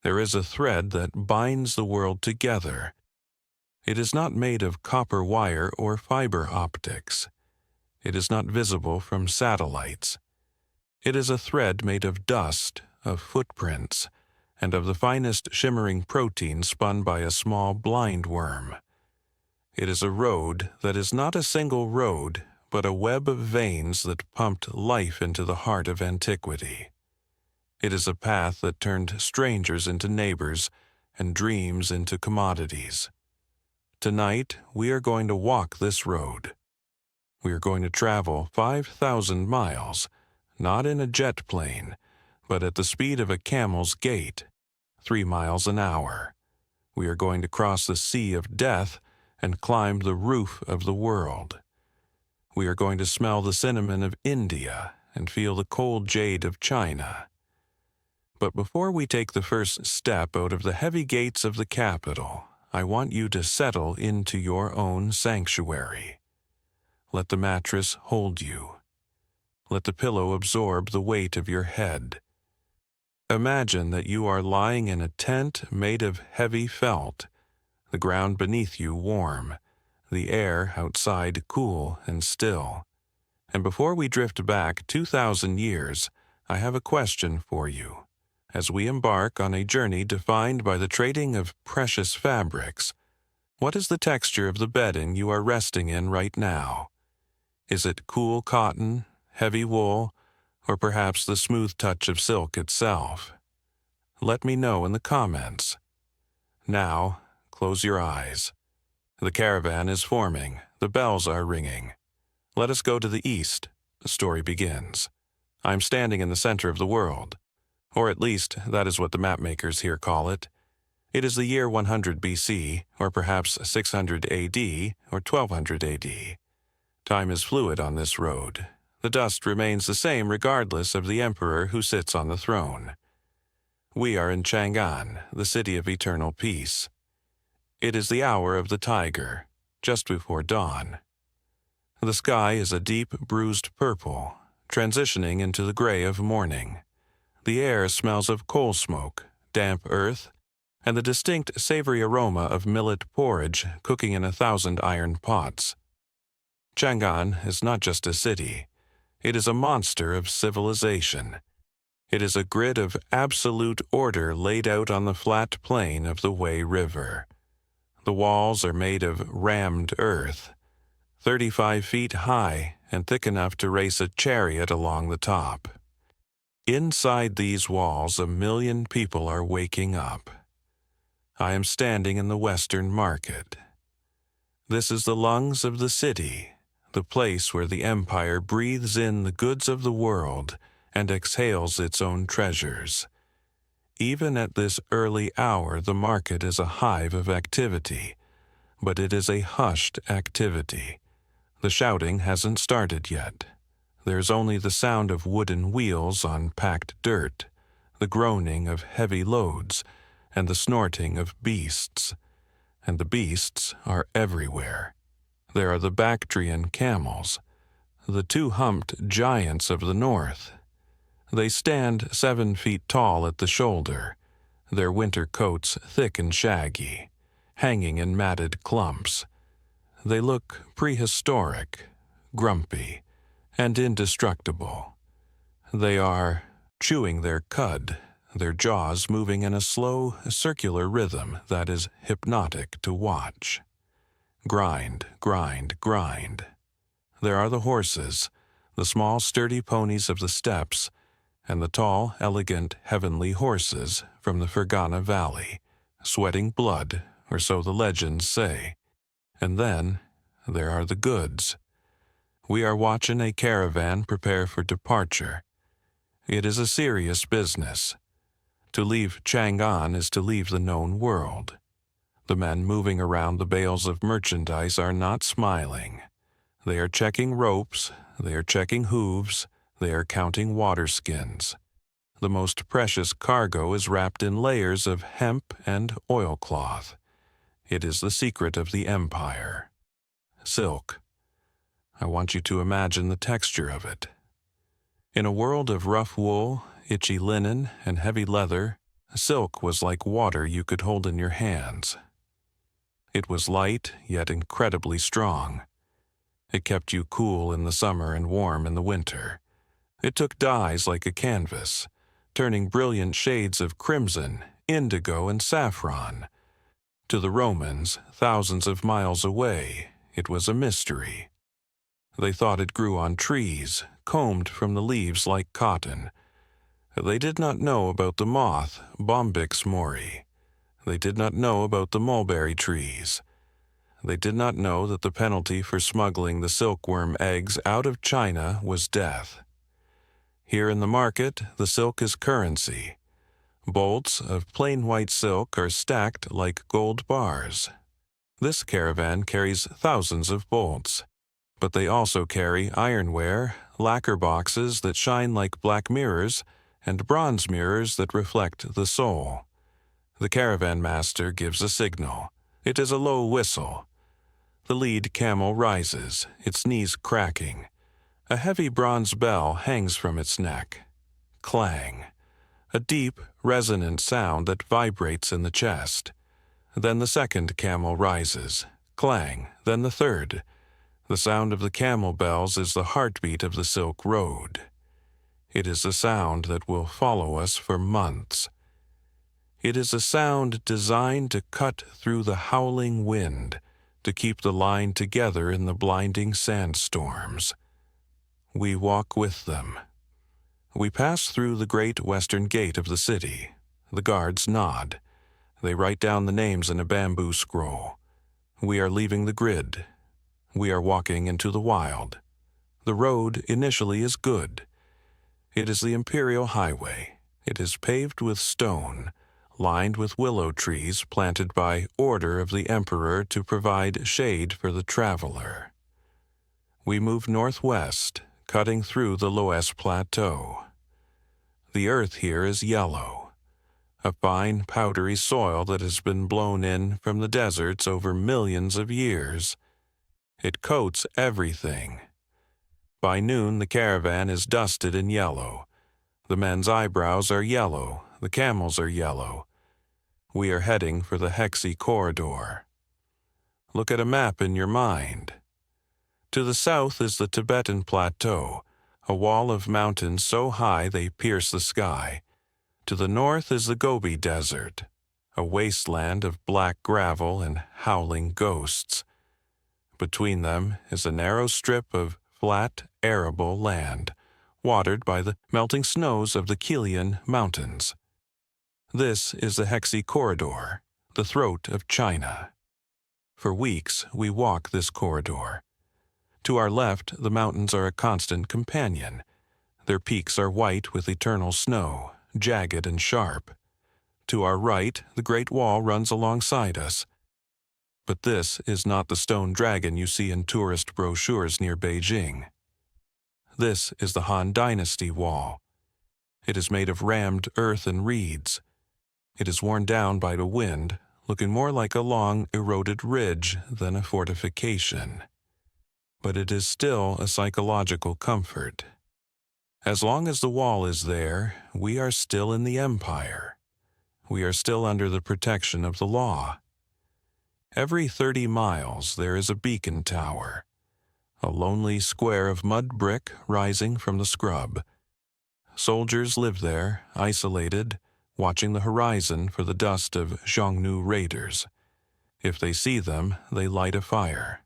There is a thread that binds the world together. It is not made of copper wire or fiber optics. It is not visible from satellites. It is a thread made of dust, of footprints, and of the finest shimmering protein spun by a small blind worm. It is a road that is not a single road, but a web of veins that pumped life into the heart of antiquity. It is a path that turned strangers into neighbors and dreams into commodities. Tonight, we are going to walk this road. We are going to travel 5,000 miles, not in a jet plane, but at the speed of a camel's gait, 3 miles an hour. We are going to cross the sea of death and climb the roof of the world. We are going to smell the cinnamon of India and feel the cold jade of China. But before we take the first step out of the heavy gates of the capital, I want you to settle into your own sanctuary. Let the mattress hold you. Let the pillow absorb the weight of your head. Imagine that you are lying in a tent made of heavy felt, the ground beneath you warm, the air outside cool and still. And before we drift back 2,000 years, I have a question for you. As we embark on a journey defined by the trading of precious fabrics, what is the texture of the bedding you are resting in right now? Is it cool cotton, heavy wool, or perhaps the smooth touch of silk itself? Let me know in the comments. Now, close your eyes. The caravan is forming. The bells are ringing. Let us go to the east. The story begins. I'm standing in the center of the world. Or at least, that is what the mapmakers here call it. It is the year 100 BC, or perhaps 600 AD, or 1200 AD. Time is fluid on this road. The dust remains the same regardless of the emperor who sits on the throne. We are in Chang'an, the city of eternal peace. It is the hour of the tiger, just before dawn. The sky is a deep, bruised purple, transitioning into the gray of morning. The air smells of coal smoke, damp earth, and the distinct savory aroma of millet porridge cooking in 1,000 iron pots. Chang'an is not just a city. It is a monster of civilization. It is a grid of absolute order laid out on the flat plain of the Wei River. The walls are made of rammed earth, 35 feet high and thick enough to race a chariot along the top. Inside these walls, 1 million people are waking up. I am standing in the Western Market. This is the lungs of the city, the place where the empire breathes in the goods of the world and exhales its own treasures. Even at this early hour, the market is a hive of activity, but it is a hushed activity. The shouting hasn't started yet. There's only the sound of wooden wheels on packed dirt, the groaning of heavy loads, and the snorting of beasts. And the beasts are everywhere. There are the Bactrian camels, the 2-humped giants of the north. They stand 7 feet tall at the shoulder, their winter coats thick and shaggy, hanging in matted clumps. They look prehistoric, grumpy, and indestructible. They are chewing their cud, their jaws moving in a slow, circular rhythm that is hypnotic to watch. Grind, grind, grind. There are the horses, the small, sturdy ponies of the steppes, and the tall, elegant, heavenly horses from the Fergana Valley, sweating blood, or so the legends say. And then there are the goods. We are watching a caravan prepare for departure. It is a serious business. To leave Chang'an is to leave the known world. The men moving around the bales of merchandise are not smiling. They are checking ropes, they are checking hooves, they are counting water skins. The most precious cargo is wrapped in layers of hemp and oilcloth. It is the secret of the empire. Silk. I want you to imagine the texture of it. In a world of rough wool, itchy linen, and heavy leather, Silk was like water you could hold in your hands. It was light, yet incredibly strong. It kept you cool in the summer and warm in the winter. It took dyes like a canvas, turning brilliant shades of crimson, indigo, and saffron. To the Romans, thousands of miles away, it was a mystery. They thought it grew on trees, combed from the leaves like cotton. They did not know about the moth, Bombyx mori. They did not know about the mulberry trees. They did not know that the penalty for smuggling the silkworm eggs out of China was death. Here in the market, the silk is currency. Bolts of plain white silk are stacked like gold bars. This caravan carries thousands of bolts, but they also carry ironware, lacquer boxes that shine like black mirrors, and bronze mirrors that reflect the soul. The caravan master gives a signal. It is a low whistle. The lead camel rises, its knees cracking. A heavy bronze bell hangs from its neck. Clang. A deep, resonant sound that vibrates in the chest. Then the second camel rises. Clang. Then the third. The sound of the camel bells is the heartbeat of the Silk Road. It is a sound that will follow us for months. It is a sound designed to cut through the howling wind, to keep the line together in the blinding sandstorms. We walk with them. We pass through the great western gate of the city. The guards nod. They write down the names in a bamboo scroll. We are leaving the grid. We are walking into the wild. The road initially is good. It is the Imperial Highway. It is paved with stone, lined with willow trees planted by order of the Emperor to provide shade for the traveler. We move northwest, cutting through the Loess Plateau. The earth here is yellow, a fine, powdery soil that has been blown in from the deserts over millions of years. It coats everything. By noon, the caravan is dusted in yellow. The men's eyebrows are yellow, the camels are yellow. We are heading for the Hexi corridor. Look at a map in your mind. To the south is the Tibetan Plateau, a wall of mountains so high they pierce the sky. To the north is the Gobi Desert, a wasteland of black gravel and howling ghosts. Between them is a narrow strip of flat, arable land, watered by the melting snows of the Kilian Mountains. This is the Hexi corridor, the throat of China. For weeks we walk this corridor. To our left, the mountains are a constant companion. Their peaks are white with eternal snow, jagged and sharp. To our right, the Great Wall runs alongside us. But this is not the stone dragon you see in tourist brochures near Beijing. This is the Han Dynasty Wall. It is made of rammed earth and reeds. It is worn down by the wind, looking more like a long, eroded ridge than a fortification. But it is still a psychological comfort. As long as the wall is there, we are still in the empire. We are still under the protection of the law. Every 30 miles there is a beacon tower, a lonely square of mud brick rising from the scrub. Soldiers live there, isolated, watching the horizon for the dust of Xiongnu raiders. If they see them, they light a fire.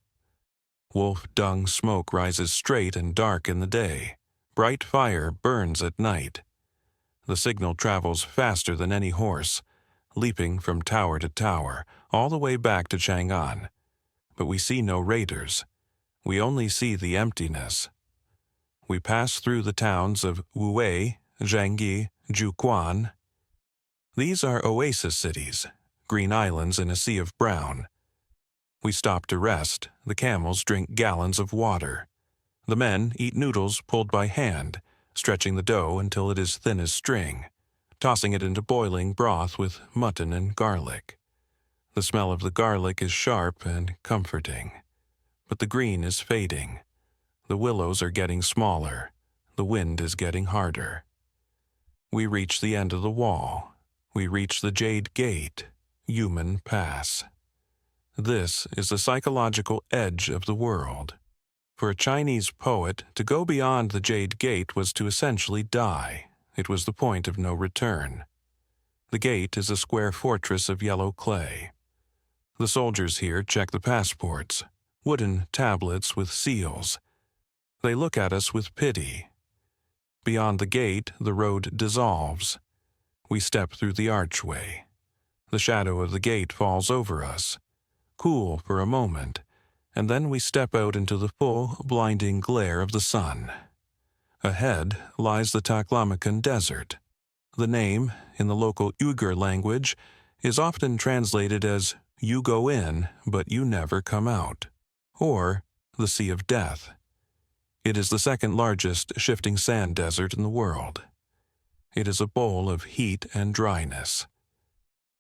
Wolf dung smoke rises straight and dark in the day. Bright fire burns at night. The signal travels faster than any horse, leaping from tower to tower, all the way back to Chang'an. But we see no raiders. We only see the emptiness. We pass through the towns of Wuwei, Zhangyi, Juquan. These are oasis cities, green islands in a sea of brown. We stop to rest. The camels drink gallons of water. The men eat noodles pulled by hand, stretching the dough until it is thin as string, tossing it into boiling broth with mutton and garlic. The smell of the garlic is sharp and comforting, but the green is fading. The willows are getting smaller. The wind is getting harder. We reach the end of the wall. we reach the Jade Gate, Human Pass. This is the psychological edge of the world. For a Chinese poet, to go beyond the Jade Gate was to essentially die. It was the point of no return. The gate is a square fortress of yellow clay. The soldiers here check the passports, wooden tablets with seals. They look at us with pity. Beyond the gate, the road dissolves. We step through the archway. The shadow of the gate falls over us, cool for a moment, and then we step out into the full, blinding glare of the sun. Ahead lies the Taklamakan Desert. The name, in the local Uyghur language, is often translated as "you go in, but you never come out," or the Sea of Death. It is the second largest shifting sand desert in the world. It is a bowl of heat and dryness.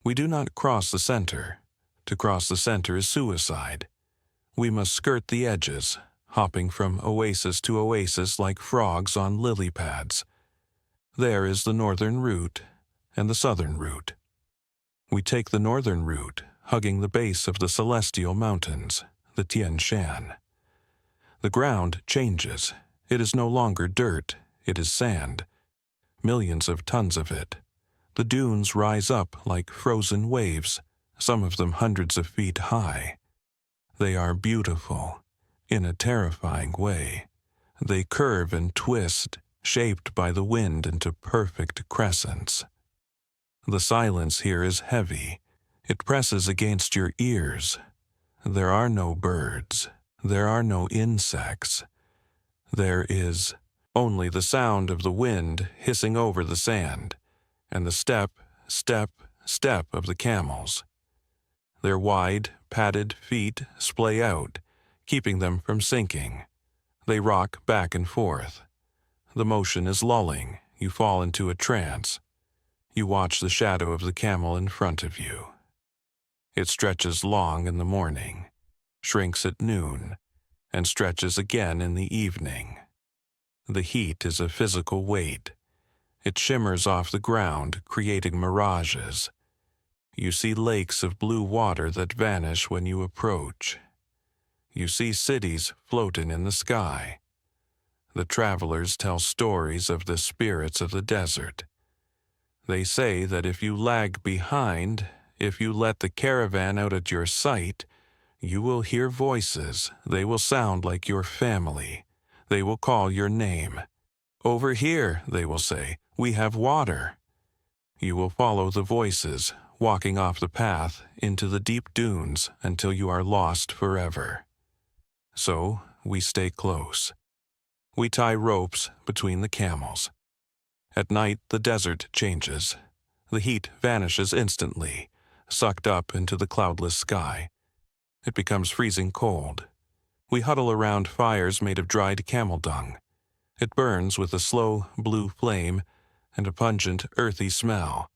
We do not cross the center. To cross the center is suicide. We must skirt the edges, hopping from oasis to oasis like frogs on lily pads. There is the northern route and the southern route. We take the northern route, hugging the base of the celestial mountains, the Tian Shan. The ground changes. It is no longer dirt, it is sand. Millions of tons of it. The dunes rise up like frozen waves, some of them hundreds of feet high. They are beautiful, in a terrifying way. They curve and twist, shaped by the wind into perfect crescents. The silence here is heavy. It presses against your ears. There are no birds. There are no insects. There is only the sound of the wind hissing over the sand, and the step, step, step of the camels. Their wide, padded feet splay out, keeping them from sinking. They rock back and forth. The motion is lulling. You fall into a trance. You watch the shadow of the camel in front of you. It stretches long in the morning, shrinks at noon, and stretches again in the evening. The heat is a physical weight. It shimmers off the ground, creating mirages. You see lakes of blue water that vanish when you approach. You see cities floating in the sky. The travelers tell stories of the spirits of the desert. They say that if you lag behind, if you let the caravan out at your sight, you will hear voices. They will sound like your family. They will call your name. "Over here," they will say, "we have water." You will follow the voices, walking off the path into the deep dunes until you are lost forever. So we stay close. We tie ropes between the camels. At night, the desert changes. The heat vanishes instantly, sucked up into the cloudless sky. It becomes freezing cold. We huddle around fires made of dried camel dung. It burns with a slow blue flame and a pungent earthy smell.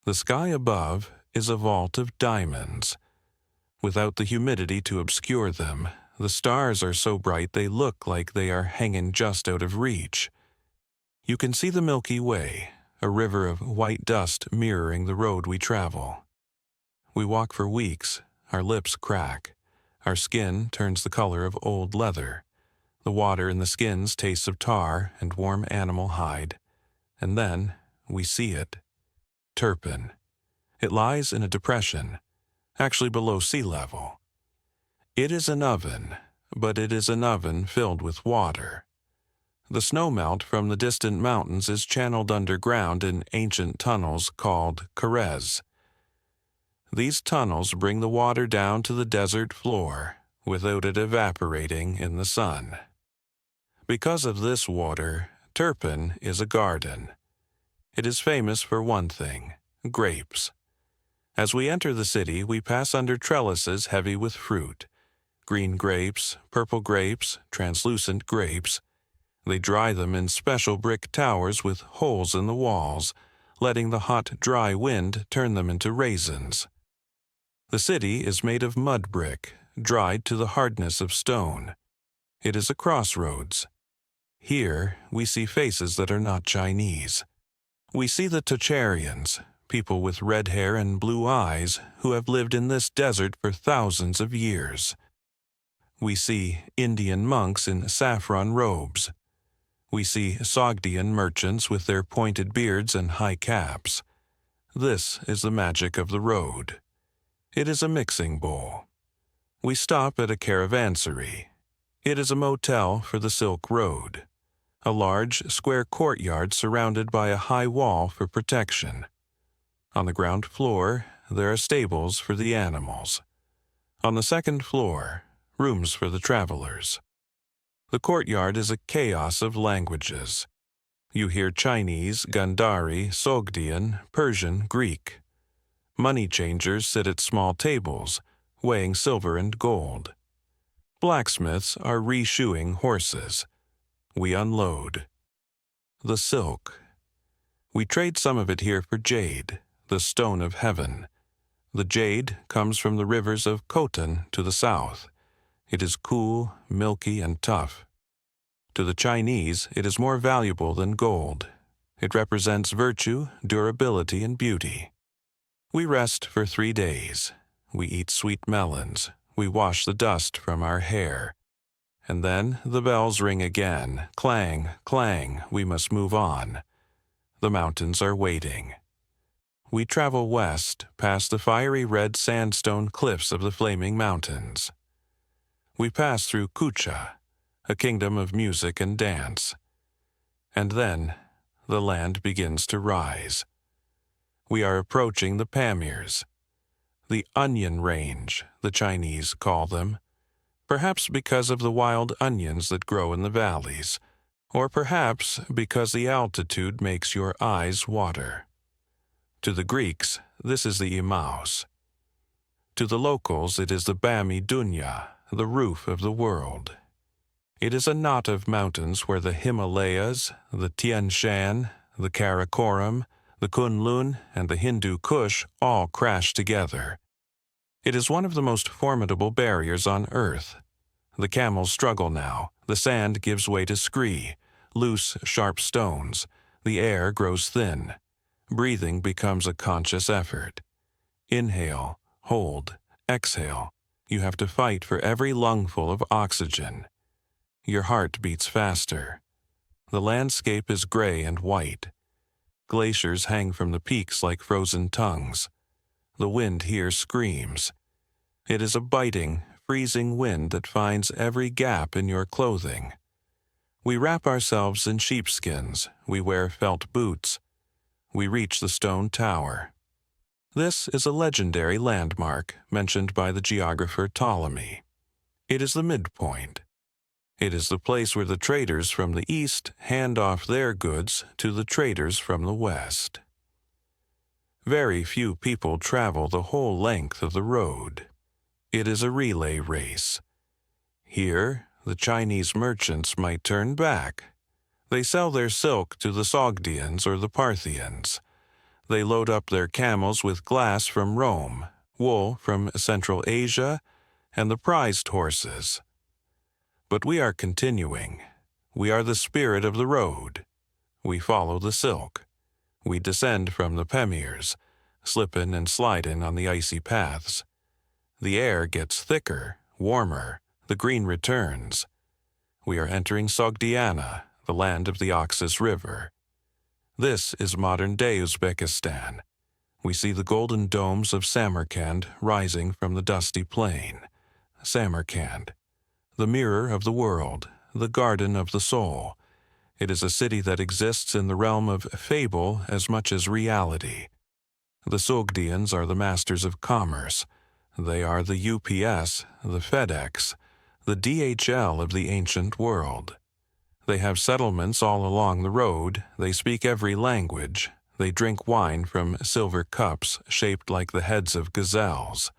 The sky above is a vault of diamonds. Without the humidity to obscure them, the stars are so bright they look like they are hanging just out of reach. You can see the Milky Way, a river of white dust mirroring the road we travel. We walk for weeks, our lips crack, our skin turns the color of old leather. The water in the skins tastes of tar and warm animal hide. And then we see it. Turpin. It lies in a depression, actually below sea level. It is an oven, but it is an oven filled with water. The snowmelt from the distant mountains is channeled underground in ancient tunnels called karez. These tunnels bring the water down to the desert floor without it evaporating in the sun. Because of this water, Turpin is a garden. It is famous for one thing: grapes. As we enter the city, we pass under trellises heavy with fruit. Green grapes, purple grapes, translucent grapes. They dry them in special brick towers with holes in the walls, letting the hot, dry wind turn them into raisins. The city is made of mud brick, dried to the hardness of stone. It is a crossroads. Here we see faces that are not Chinese. We see the Tocharians, people with red hair and blue eyes who have lived in this desert for thousands of years. We see Indian monks in saffron robes. We see Sogdian merchants with their pointed beards and high caps. This is the magic of the road. It is a mixing bowl. We stop at a caravansary. It is a motel for the Silk Road, a large square courtyard surrounded by a high wall for protection. On the ground floor, there are stables for the animals. On the second floor, rooms for the travelers. The courtyard is a chaos of languages. You hear Chinese, Gandhari, Sogdian, Persian, Greek. Money changers sit at small tables, weighing silver and gold. Blacksmiths are reshoeing horses. We unload. The silk. We trade some of it here for jade, the stone of heaven. The jade comes from the rivers of Khotan to the south. It is cool, milky, and tough. To the Chinese, it is more valuable than gold. It represents virtue, durability, and beauty. We rest for 3 days. We eat sweet melons. We wash the dust from our hair. And then the bells ring again. Clang, clang, we must move on. The mountains are waiting. We travel west, past the fiery red sandstone cliffs of the Flaming Mountains. We pass through Kucha, a kingdom of music and dance. And then the land begins to rise. We are approaching the Pamirs, the onion range, the Chinese call them, perhaps because of the wild onions that grow in the valleys, or perhaps because the altitude makes your eyes water. To the Greeks, this is the Emmaus. To the locals, it is the Bami Dunya, the roof of the world. It is a knot of mountains where the Himalayas, the Tian Shan, the Karakoram, the Kunlun, and the Hindu Kush all crash together. It is one of the most formidable barriers on Earth. The camels struggle now. The sand gives way to scree, loose, sharp stones. The air grows thin. Breathing becomes a conscious effort. Inhale, hold, exhale. You have to fight for every lungful of oxygen. Your heart beats faster. The landscape is gray and white. Glaciers hang from the peaks like frozen tongues. The wind here screams. It is a biting, freezing wind that finds every gap in your clothing. We wrap ourselves in sheepskins. We wear felt boots. We reach the stone tower. This is a legendary landmark mentioned by the geographer Ptolemy. It is the midpoint. It is the place where the traders from the east hand off their goods to the traders from the west. Very few people travel the whole length of the road. It is a relay race. Here, the Chinese merchants might turn back. They sell their silk to the Sogdians or the Parthians. They load up their camels with glass from Rome, wool from Central Asia, and the prized horses. But we are continuing. We are the spirit of the road. We follow the silk. We descend from the Pamirs, slippin' and slidin' on the icy paths. The air gets thicker, warmer. The green returns. We are entering Sogdiana, the land of the Oxus River. This is modern-day Uzbekistan. We see the golden domes of Samarkand rising from the dusty plain. Samarkand, the mirror of the world, the garden of the soul. It is a city that exists in the realm of fable as much as reality. The Sogdians are the masters of commerce. They are the UPS, the FedEx, the DHL of the ancient world. They have settlements all along the road. They speak every language. They drink wine from silver cups shaped like the heads of gazelles.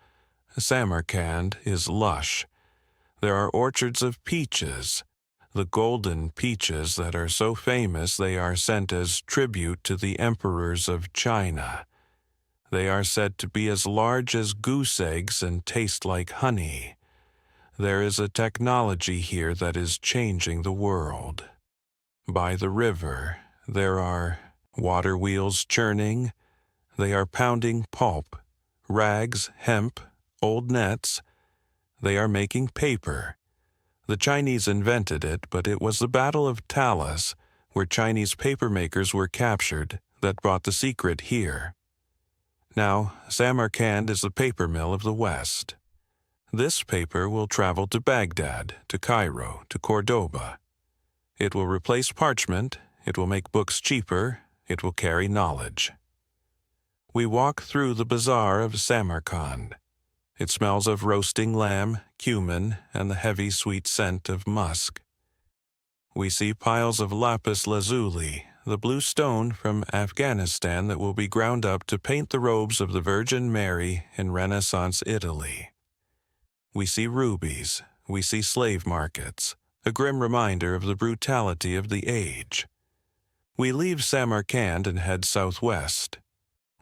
Samarkand is lush. There are orchards of peaches, the golden peaches that are so famous they are sent as tribute to the emperors of China. They are said to be as large as goose eggs and taste like honey. There is a technology here that is changing the world. By the river, there are water wheels churning. They are pounding pulp, rags, hemp, old nets. They are making paper. The Chinese invented it, but it was the Battle of Talas, where Chinese papermakers were captured, that brought the secret here. Now, Samarkand is the paper mill of the West. This paper will travel to Baghdad, to Cairo, to Cordoba. It will replace parchment, it will make books cheaper, it will carry knowledge. We walk through the bazaar of Samarkand. It smells of roasting lamb, cumin, and the heavy sweet scent of musk. We see piles of lapis lazuli, the blue stone from Afghanistan that will be ground up to paint the robes of the Virgin Mary in Renaissance Italy. We see rubies, we see slave markets, a grim reminder of the brutality of the age. We leave Samarkand and head southwest.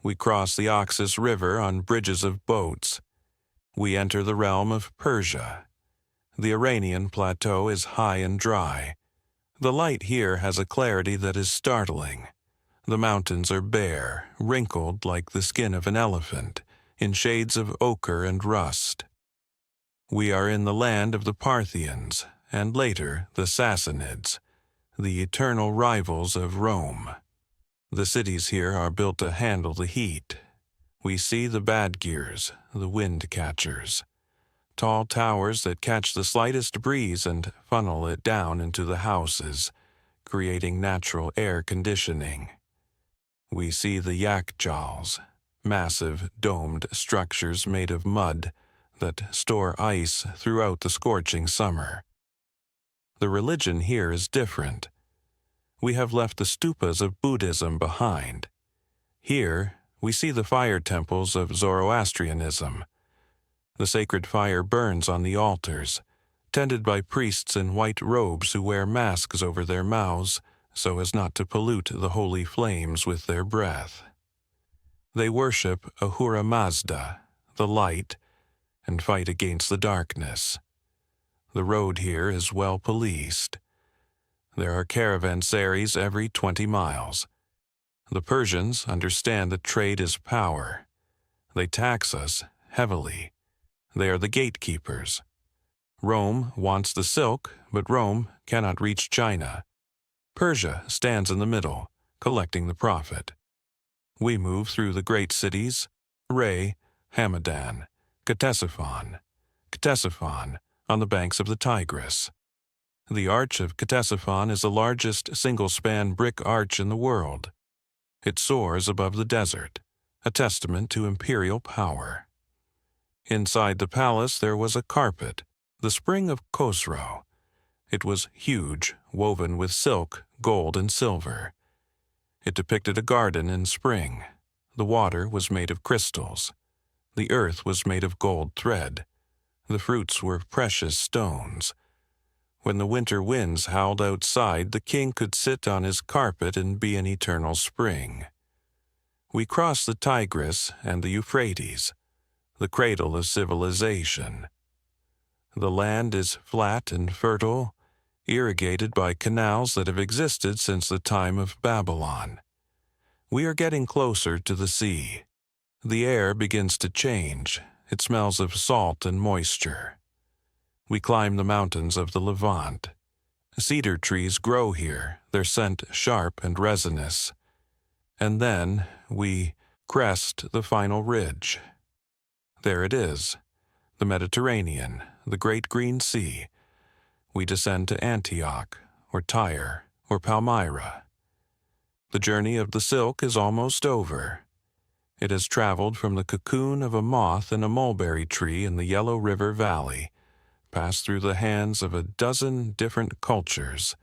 We cross the Oxus River on bridges of boats. We enter the realm of Persia. The Iranian plateau is high and dry. The light here has a clarity that is startling. The mountains are bare, wrinkled like the skin of an elephant, in shades of ochre and rust. We are in the land of the Parthians, and later the Sassanids, the eternal rivals of Rome. The cities here are built to handle the heat. We see the badgers, the wind catchers, tall towers that catch the slightest breeze and funnel it down into the houses, creating natural air conditioning. We see the yakjals, massive domed structures made of mud that store ice throughout the scorching summer. The religion here is different. We have left the stupas of Buddhism behind. Here, we see the fire temples of Zoroastrianism. The sacred fire burns on the altars, tended by priests in white robes who wear masks over their mouths so as not to pollute the holy flames with their breath. They worship Ahura Mazda, the light, and fight against the darkness. The road here is well policed. There are caravansaries every 20 miles. The Persians understand that trade is power. They tax us heavily. They are the gatekeepers. Rome wants the silk, but Rome cannot reach China. Persia stands in the middle, collecting the profit. We move through the great cities, Ray, Hamadan, Ctesiphon, on the banks of the Tigris. The Arch of Ctesiphon is the largest single-span brick arch in the world. It soars above the desert, a testament to imperial power. Inside the palace there was a carpet, the spring of Khosrow. It was huge, woven with silk, gold, and silver. It depicted a garden in spring. The water was made of crystals. The earth was made of gold thread. The fruits were precious stones. When the winter winds howled outside, the king could sit on his carpet and be an eternal spring. We crossed the Tigris and the Euphrates, the cradle of civilization. The land is flat and fertile, irrigated by canals that have existed since the time of Babylon. We are getting closer to the sea. The air begins to change. It smells of salt and moisture. We climb the mountains of the Levant. Cedar trees grow here, their scent sharp and resinous. And then we crest the final ridge. There it is, the Mediterranean, the great green sea. We descend to Antioch, or Tyre, or Palmyra. The journey of the silk is almost over. It has traveled from the cocoon of a moth in a mulberry tree in the Yellow River Valley, passed through the hands of a dozen different cultures,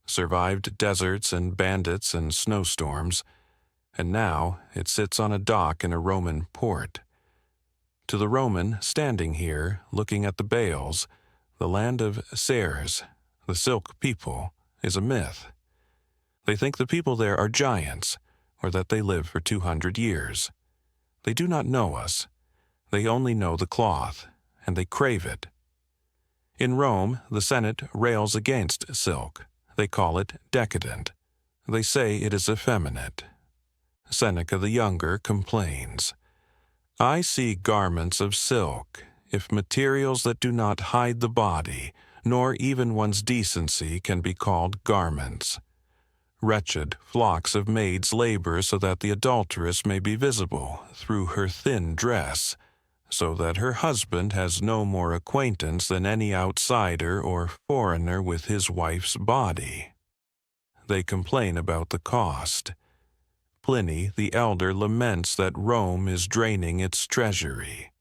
survived deserts and bandits and snowstorms, and now it sits on a dock in a Roman port. To the Roman standing here, looking at the bales, the land of Sers, the silk people, is a myth. They think the people there are giants, or that they live for 200 years. They do not know us. They only know the cloth, and they crave it. In Rome, the Senate rails against silk. They call it decadent. They say it is effeminate. Seneca the Younger complains, "I see garments of silk, if materials that do not hide the body, nor even one's decency can be called garments. Wretched flocks of maids labor so that the adulteress may be visible through her thin dress, so that her husband has no more acquaintance than any outsider or foreigner with his wife's body." They complain about the cost. Pliny the Elder laments that Rome is draining its treasury,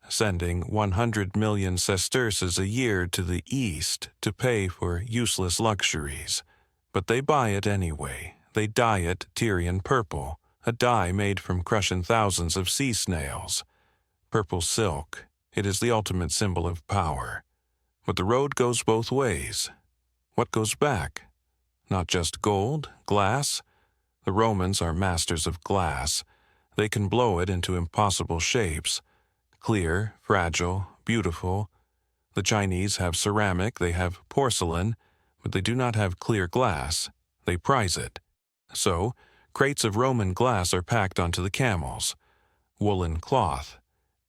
sending 100 million sesterces a year to the East to pay for useless luxuries. But they buy it anyway. They dye it Tyrian purple, a dye made from crushing thousands of sea snails. Purple silk, it is the ultimate symbol of power. But the road goes both ways. What goes back? Not just gold, glass. The Romans are masters of glass. They can blow it into impossible shapes. Clear, fragile, beautiful. The Chinese have ceramic, they have porcelain, but they do not have clear glass. They prize it. So, crates of Roman glass are packed onto the camels. Woolen cloth,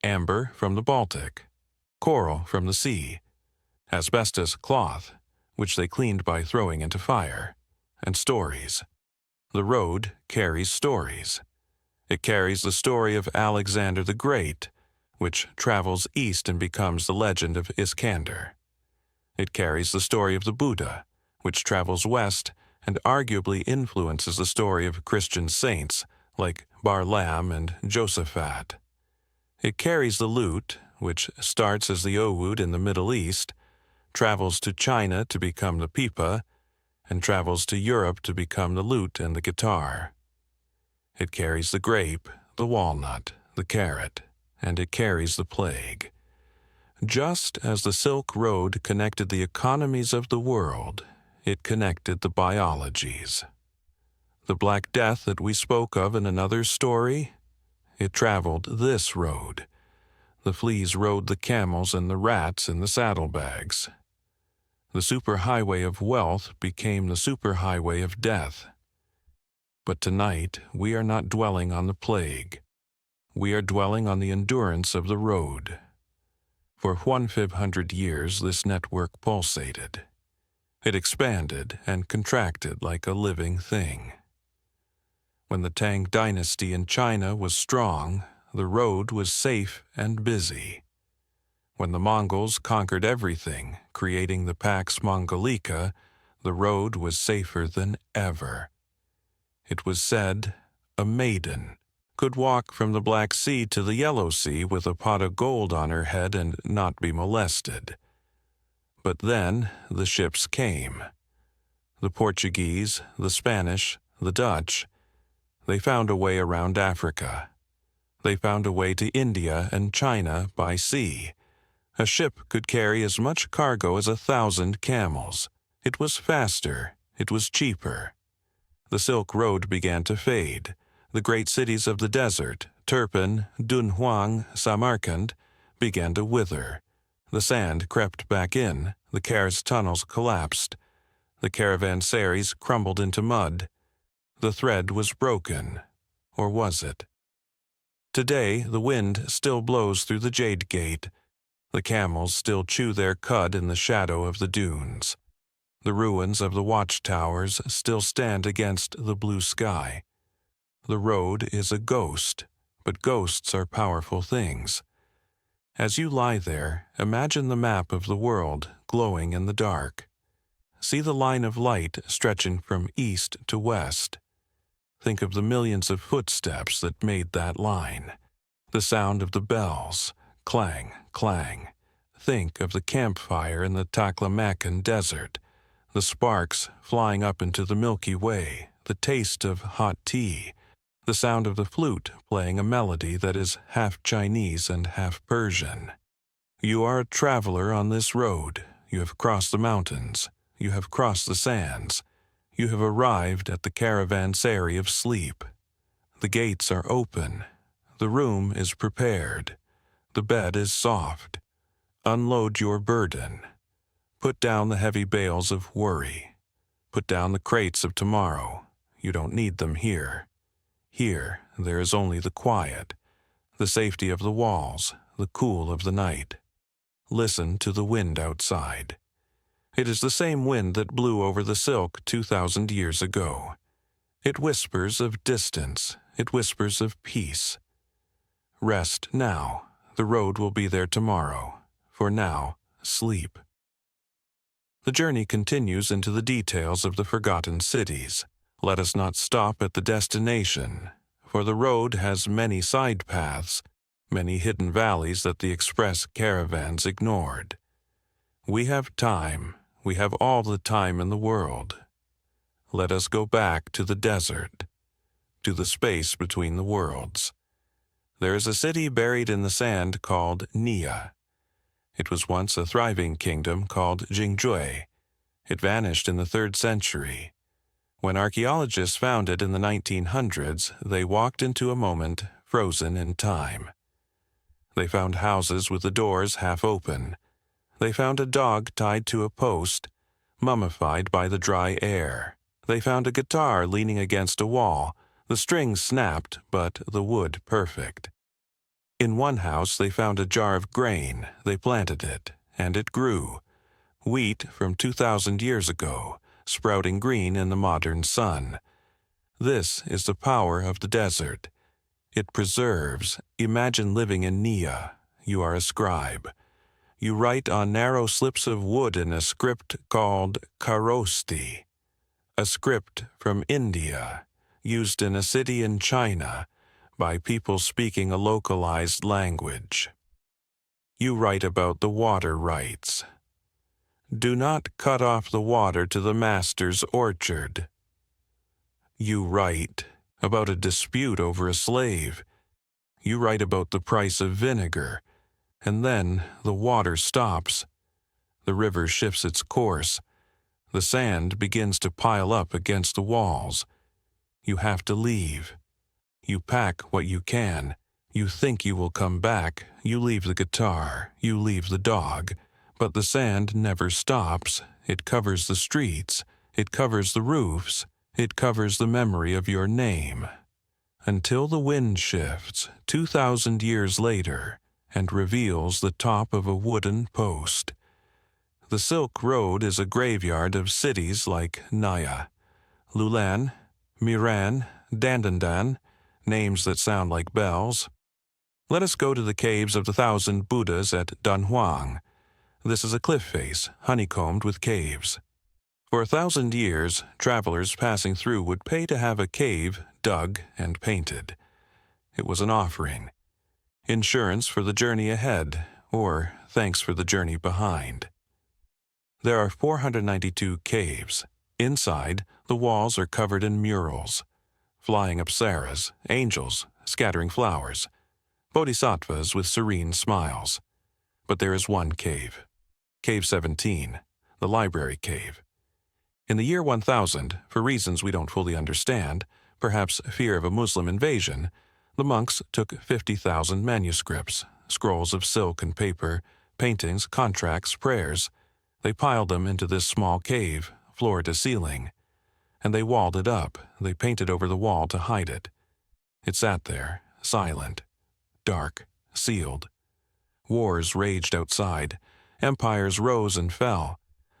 amber from the Baltic, coral from the sea, asbestos cloth, which they cleaned by throwing into fire, and stories. The road carries stories. It carries the story of Alexander the Great, which travels east and becomes the legend of Iskander. It carries the story of the Buddha, which travels west and arguably influences the story of Christian saints like Barlaam and Josaphat. It carries the lute, which starts as the oud in the Middle East, travels to China to become the pipa, and travels to Europe to become the lute and the guitar. It carries the grape, the walnut, the carrot, and it carries the plague. Just as the Silk Road connected the economies of the world, it connected the biologies. The Black Death that we spoke of in another story, it traveled this road. The fleas rode the camels and the rats in the saddlebags. The superhighway of wealth became the superhighway of death. But tonight we are not dwelling on the plague. We are dwelling on the endurance of the road. For 1,500 years this network pulsated. It expanded and contracted like a living thing. When the Tang dynasty in China was strong, the road was safe and busy. When the Mongols conquered everything, creating the Pax Mongolica, the road was safer than ever. It was said, a maiden could walk from the Black Sea to the Yellow Sea with a pot of gold on her head and not be molested. But then the ships came. The Portuguese, the Spanish, the Dutch, they found a way around Africa. They found a way to India and China by sea. A ship could carry as much cargo as 1,000 camels. It was faster. It was cheaper. The Silk Road began to fade. The great cities of the desert, Turpan, Dunhuang, Samarkand, began to wither. The sand crept back in. The Kars tunnels collapsed. The caravansaries crumbled into mud. The thread was broken. Or was it? Today, the wind still blows through the Jade Gate. The camels still chew their cud in the shadow of the dunes. The ruins of the watchtowers still stand against the blue sky. The road is a ghost, but ghosts are powerful things. As you lie there, imagine the map of the world glowing in the dark. See the line of light stretching from east to west. Think of the millions of footsteps that made that line. The sound of the bells, clang, clang. Think of the campfire in the Taklamakan Desert, the sparks flying up into the Milky Way, the taste of hot tea, the sound of the flute playing a melody that is half Chinese and half Persian. You are a traveler on this road. You have crossed the mountains. You have crossed the sands. You have arrived at the caravanserai of sleep. The gates are open. The room is prepared. The bed is soft. Unload your burden. Put down the heavy bales of worry. Put down the crates of tomorrow. You don't need them here. Here, there is only the quiet, the safety of the walls, the cool of the night. Listen to the wind outside. It is the same wind that blew over the silk 2,000 years ago. It whispers of distance. It whispers of peace. Rest now. The road will be there tomorrow. For now, sleep. The journey continues into the details of the forgotten cities. Let us not stop at the destination, for the road has many side paths, many hidden valleys that the express caravans ignored. We have time. We have all the time in the world. Let us go back to the desert, to the space between the worlds. There is a city buried in the sand called Nia. It was once a thriving kingdom called Jingjue. It vanished in the 3rd century. When archaeologists found it in the 1900s, they walked into a moment frozen in time. They found houses with the doors half open. They found a dog tied to a post, mummified by the dry air. They found a guitar leaning against a wall, the strings snapped, but the wood perfect. In one house they found a jar of grain. They planted it, and it grew. Wheat from 2,000 years ago, sprouting green in the modern sun. This is the power of the desert. It preserves. Imagine living in Nia. You are a scribe. You write on narrow slips of wood in a script called Kharoshthi, a script from India, used in a city in China by people speaking a localized language. You write about the water rights. Do not cut off the water to the master's orchard. You write about a dispute over a slave. You write about the price of vinegar, and then the water stops. The river shifts its course. The sand begins to pile up against the walls. You have to leave. You pack what you can. You think you will come back. You leave the guitar. You leave the dog. But the sand never stops. It covers the streets. It covers the roofs. It covers the memory of your name. Until the wind shifts 2,000 years later and reveals the top of a wooden post. The Silk Road is a graveyard of cities like Naya, Lulan, Miran, Dandandan, names that sound like bells. Let us go to the caves of the 1,000 Buddhas at Dunhuang. This is a cliff face, honeycombed with caves. For 1,000 years, travelers passing through would pay to have a cave dug and painted. It was an offering. Insurance for the journey ahead, or thanks for the journey behind. There are 492 caves. Inside, the walls are covered in murals. Flying apsaras, angels, scattering flowers, bodhisattvas with serene smiles. But there is one cave. Cave 17, the library cave. In the year 1000, for reasons we don't fully understand, perhaps fear of a Muslim invasion, the monks took 50,000 manuscripts, scrolls of silk and paper, paintings, contracts, prayers. They piled them into this small cave, floor to ceiling. And they walled it up. They painted over the wall to hide it. It sat there, silent, dark, sealed. Wars raged outside. Empires rose and fell.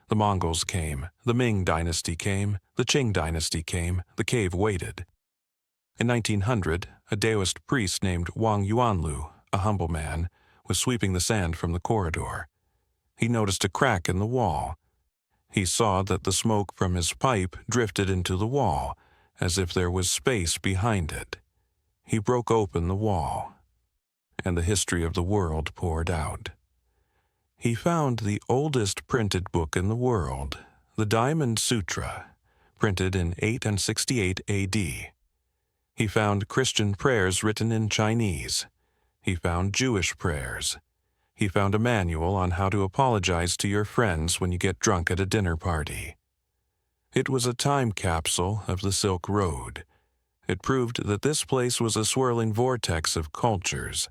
The Mongols came. The Ming dynasty came. The Qing dynasty came. The cave waited. In 1900, a Taoist priest named Wang Yuanlu, a humble man, was sweeping the sand from the corridor. He noticed a crack in the wall. He saw that the smoke from his pipe drifted into the wall, as if there was space behind it. He broke open the wall, and the history of the world poured out. He found the oldest printed book in the world, the Diamond Sutra, printed in 868 A.D. He found Christian prayers written in Chinese. He found Jewish prayers. He found a manual on how to apologize to your friends when you get drunk at a dinner party. It was a time capsule of the Silk Road. It proved that this place was a swirling vortex of cultures.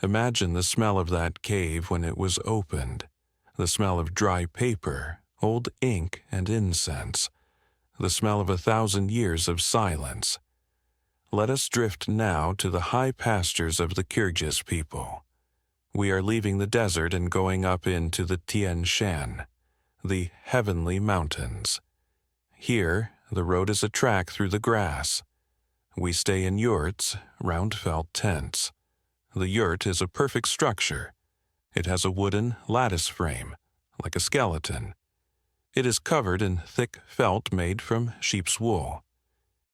Imagine the smell of that cave when it was opened, the smell of dry paper, old ink, and incense, the smell of 1,000 years of silence. Let us drift now to the high pastures of the Kyrgyz people. We are leaving the desert and going up into the Tian Shan, the heavenly mountains. Here, the road is a track through the grass. We stay in yurts, round felt tents. The yurt is a perfect structure. It has a wooden lattice frame, like a skeleton. It is covered in thick felt made from sheep's wool.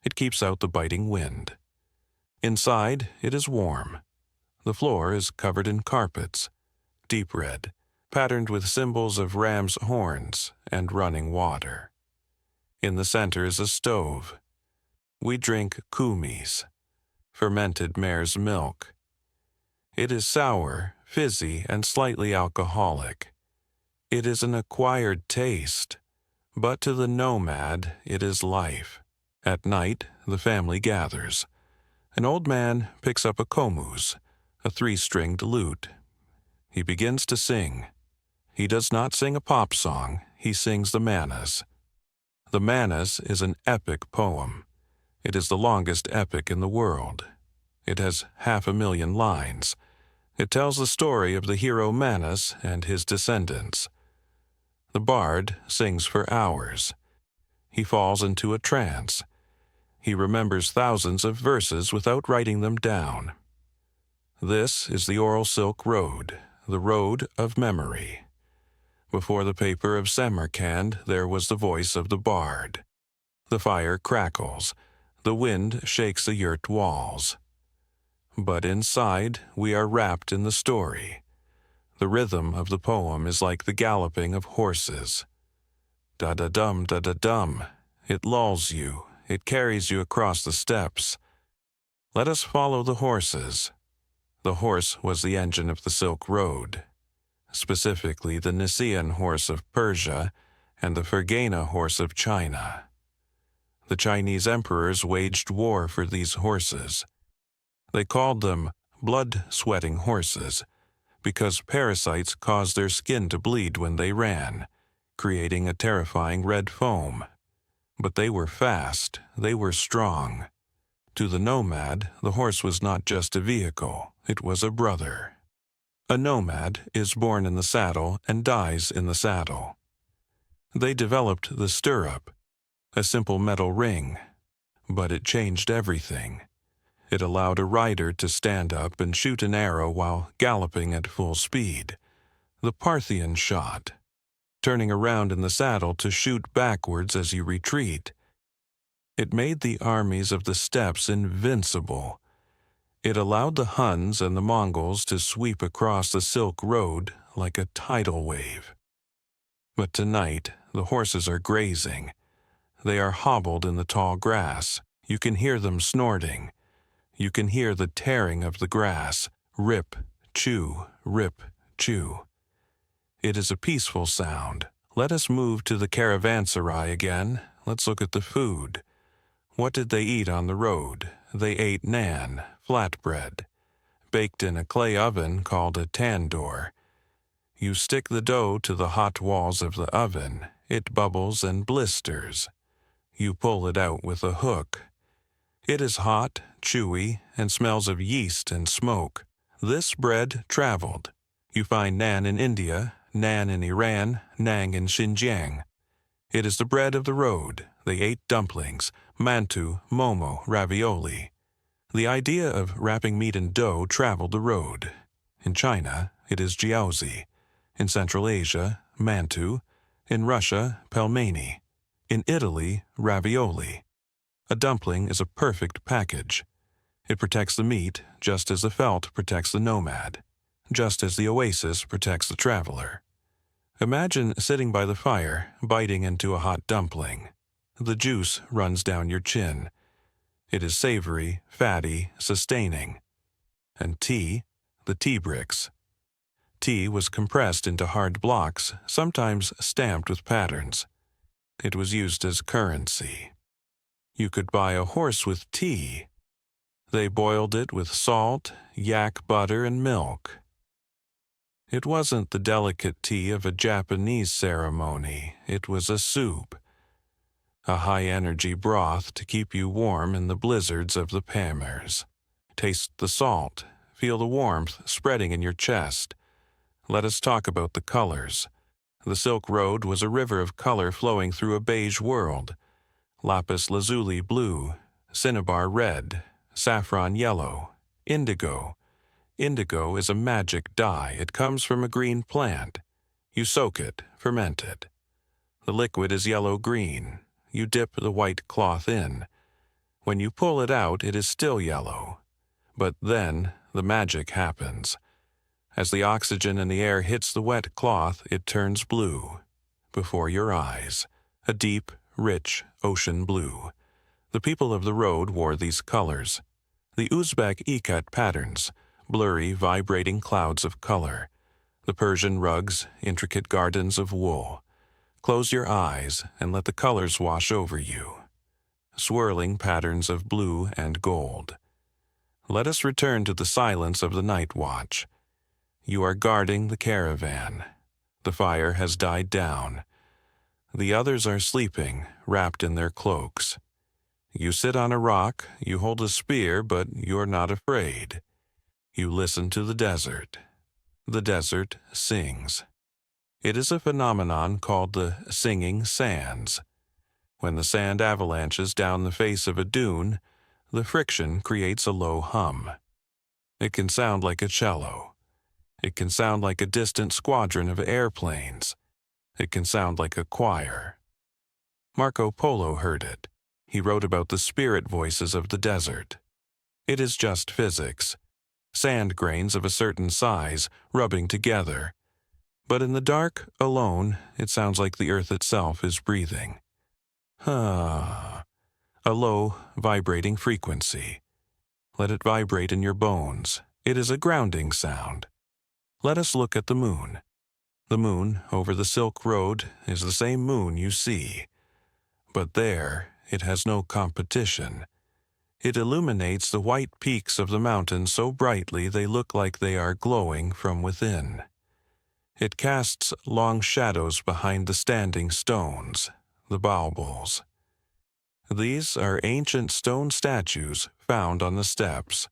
It keeps out the biting wind. Inside, it is warm. The floor is covered in carpets, deep red, patterned with symbols of ram's horns and running water. In the center is a stove. We drink kumis, fermented mare's milk. It is sour, fizzy, and slightly alcoholic. It is an acquired taste, but to the nomad it is life. At night, the family gathers. An old man picks up a komus, a 3-stringed lute. He begins to sing. He does not sing a pop song, he sings the Manas. The Manas is an epic poem. It is the longest epic in the world. It has 500,000 lines. It tells the story of the hero Manas and his descendants. The bard sings for hours. He falls into a trance. He remembers thousands of verses without writing them down. This is the oral silk road, the road of memory. Before the paper of Samarkand there was the voice of the bard. The fire crackles. The wind shakes the yurt walls. But inside we are wrapped in the story. The rhythm of the poem is like the galloping of horses. Da-da-dum, da-da-dum. It lulls you. It carries you across the steppes. Let us follow the horses. The horse was the engine of the Silk Road, specifically the Nisaean horse of Persia and the Ferghana horse of China. The Chinese emperors waged war for these horses. They called them blood-sweating horses because parasites caused their skin to bleed when they ran, creating a terrifying red foam. But they were fast, they were strong. To the nomad, the horse was not just a vehicle, it was a brother. A nomad is born in the saddle and dies in the saddle. They developed the stirrup, a simple metal ring, but it changed everything. It allowed a rider to stand up and shoot an arrow while galloping at full speed. The Parthian shot, turning around in the saddle to shoot backwards as you retreat. It made the armies of the steppes invincible. It allowed the Huns and the Mongols to sweep across the Silk Road like a tidal wave. But tonight, the horses are grazing. They are hobbled in the tall grass. You can hear them snorting. You can hear the tearing of the grass. Rip, chew, rip, chew. It is a peaceful sound. Let us move to the caravanserai again. Let's look at the food. What did they eat on the road? They ate naan, flatbread, baked in a clay oven called a tandoor. You stick the dough to the hot walls of the oven. It bubbles and blisters. You pull it out with a hook. It is hot, chewy, and smells of yeast and smoke. This bread traveled. You find naan in India, naan in Iran, nang in Xinjiang. It is the bread of the road. They ate dumplings, mantu, momo, ravioli. The idea of wrapping meat in dough traveled the road. In China, it is jiaozi. In Central Asia, mantu. In Russia, pelmeni. In Italy, ravioli. A dumpling is a perfect package. It protects the meat just as the felt protects the nomad, just as the oasis protects the traveler. Imagine sitting by the fire, biting into a hot dumpling. The juice runs down your chin. It is savory, fatty, sustaining. And tea, the tea bricks. Tea was compressed into hard blocks, sometimes stamped with patterns. It was used as currency. You could buy a horse with tea. They boiled it with salt, yak butter, and milk. It wasn't the delicate tea of a Japanese ceremony. It was a soup. a high-energy broth to keep you warm in the blizzards of the Pamirs. Taste the salt, feel the warmth spreading in your chest. Let us talk about the colors. The Silk Road was a river of color flowing through a beige world. Lapis lazuli blue, cinnabar red, saffron yellow, indigo. Indigo is a magic dye. It comes from a green plant. You soak it, ferment it. The liquid is yellow-green. You dip the white cloth in. When you pull it out, it is still yellow. But then the magic happens. As the oxygen in the air hits the wet cloth, it turns blue. Before your eyes, a deep, rich ocean blue. The people of the road wore these colors. The Uzbek ikat patterns, blurry, vibrating clouds of color. The Persian rugs, intricate gardens of wool. Close your eyes and let the colors wash over you. Swirling patterns of blue and gold. Let us return to the silence of the night watch. You are guarding the caravan. The fire has died down. The others are sleeping, wrapped in their cloaks. You sit on a rock, you hold a spear, but you're not afraid. You listen to the desert. The desert sings. It is a phenomenon called the singing sands. When the sand avalanches down the face of a dune, the friction creates a low hum. It can sound like a cello. It can sound like a distant squadron of airplanes. It can sound like a choir. Marco Polo heard it. He wrote about the spirit voices of the desert. It is just physics. Sand grains of a certain size rubbing together. But in the dark, alone, it sounds like the earth itself is breathing. A low, vibrating frequency. Let it vibrate in your bones. It is a grounding sound. Let us look at the moon. The moon over the Silk Road is the same moon you see. But there, it has no competition. It illuminates the white peaks of the mountains so brightly they look like they are glowing from within. It casts long shadows behind the standing stones, the baubles. These are ancient stone statues found on the steps.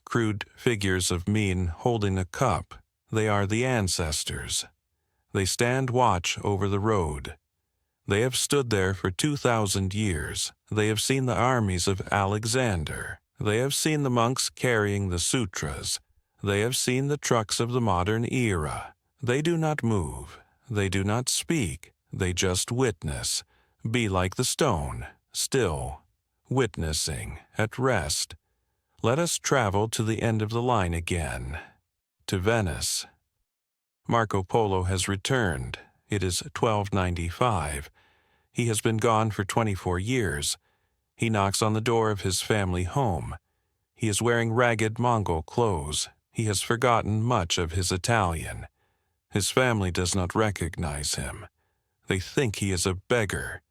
Crude figures of men holding a cup, they are the ancestors. They stand watch over the road. They have stood there for 2,000 years. They have seen the armies of Alexander. They have seen the monks carrying the sutras. They have seen the trucks of the modern era. They do not move. They do not speak. They just witness. Be like the stone, still, witnessing, at rest. Let us travel to the end of the line again, to Venice. Marco Polo has returned. It is 1295. He has been gone for 24 years. He knocks on the door of his family home. He is wearing ragged Mongol clothes. He has forgotten much of his Italian. His family does not recognize him. They think he is a beggar.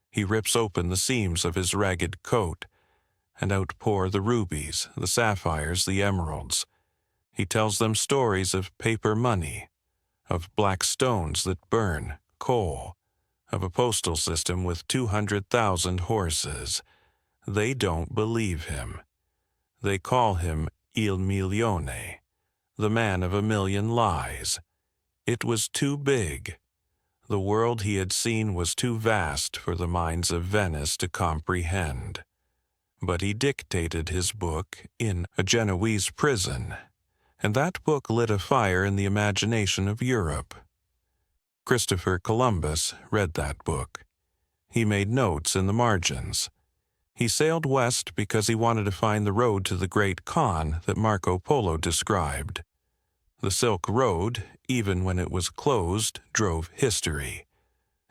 He rips open the seams of his ragged coat, and out pour the rubies, the sapphires, the emeralds. He tells them stories of paper money, of black stones that burn, coal, of a postal system with 200,000 horses. They don't believe him. They call him Il Milione, the man of 1,000,000 lies. It was too big. The world he had seen was too vast for the minds of Venice to comprehend. But he dictated his book in a Genoese prison, and that book lit a fire in the imagination of Europe. Christopher Columbus read that book. He made notes in the margins. He sailed west because he wanted to find the road to the Great Khan that Marco Polo described. The Silk Road, even when it was closed, drove history.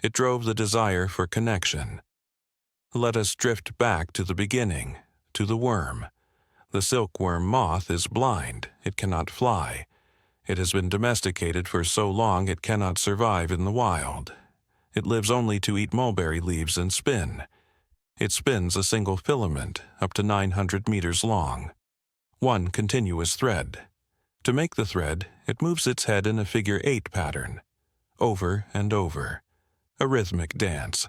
It drove the desire for connection. Let us drift back to the beginning, to the worm. The silkworm moth is blind. It cannot fly. It has been domesticated for so long it cannot survive in the wild. It lives only to eat mulberry leaves and spin. It spins a single filament, up to 900 meters long. One continuous thread. To make the thread, it moves its head in a figure 8 pattern, over and over, a rhythmic dance.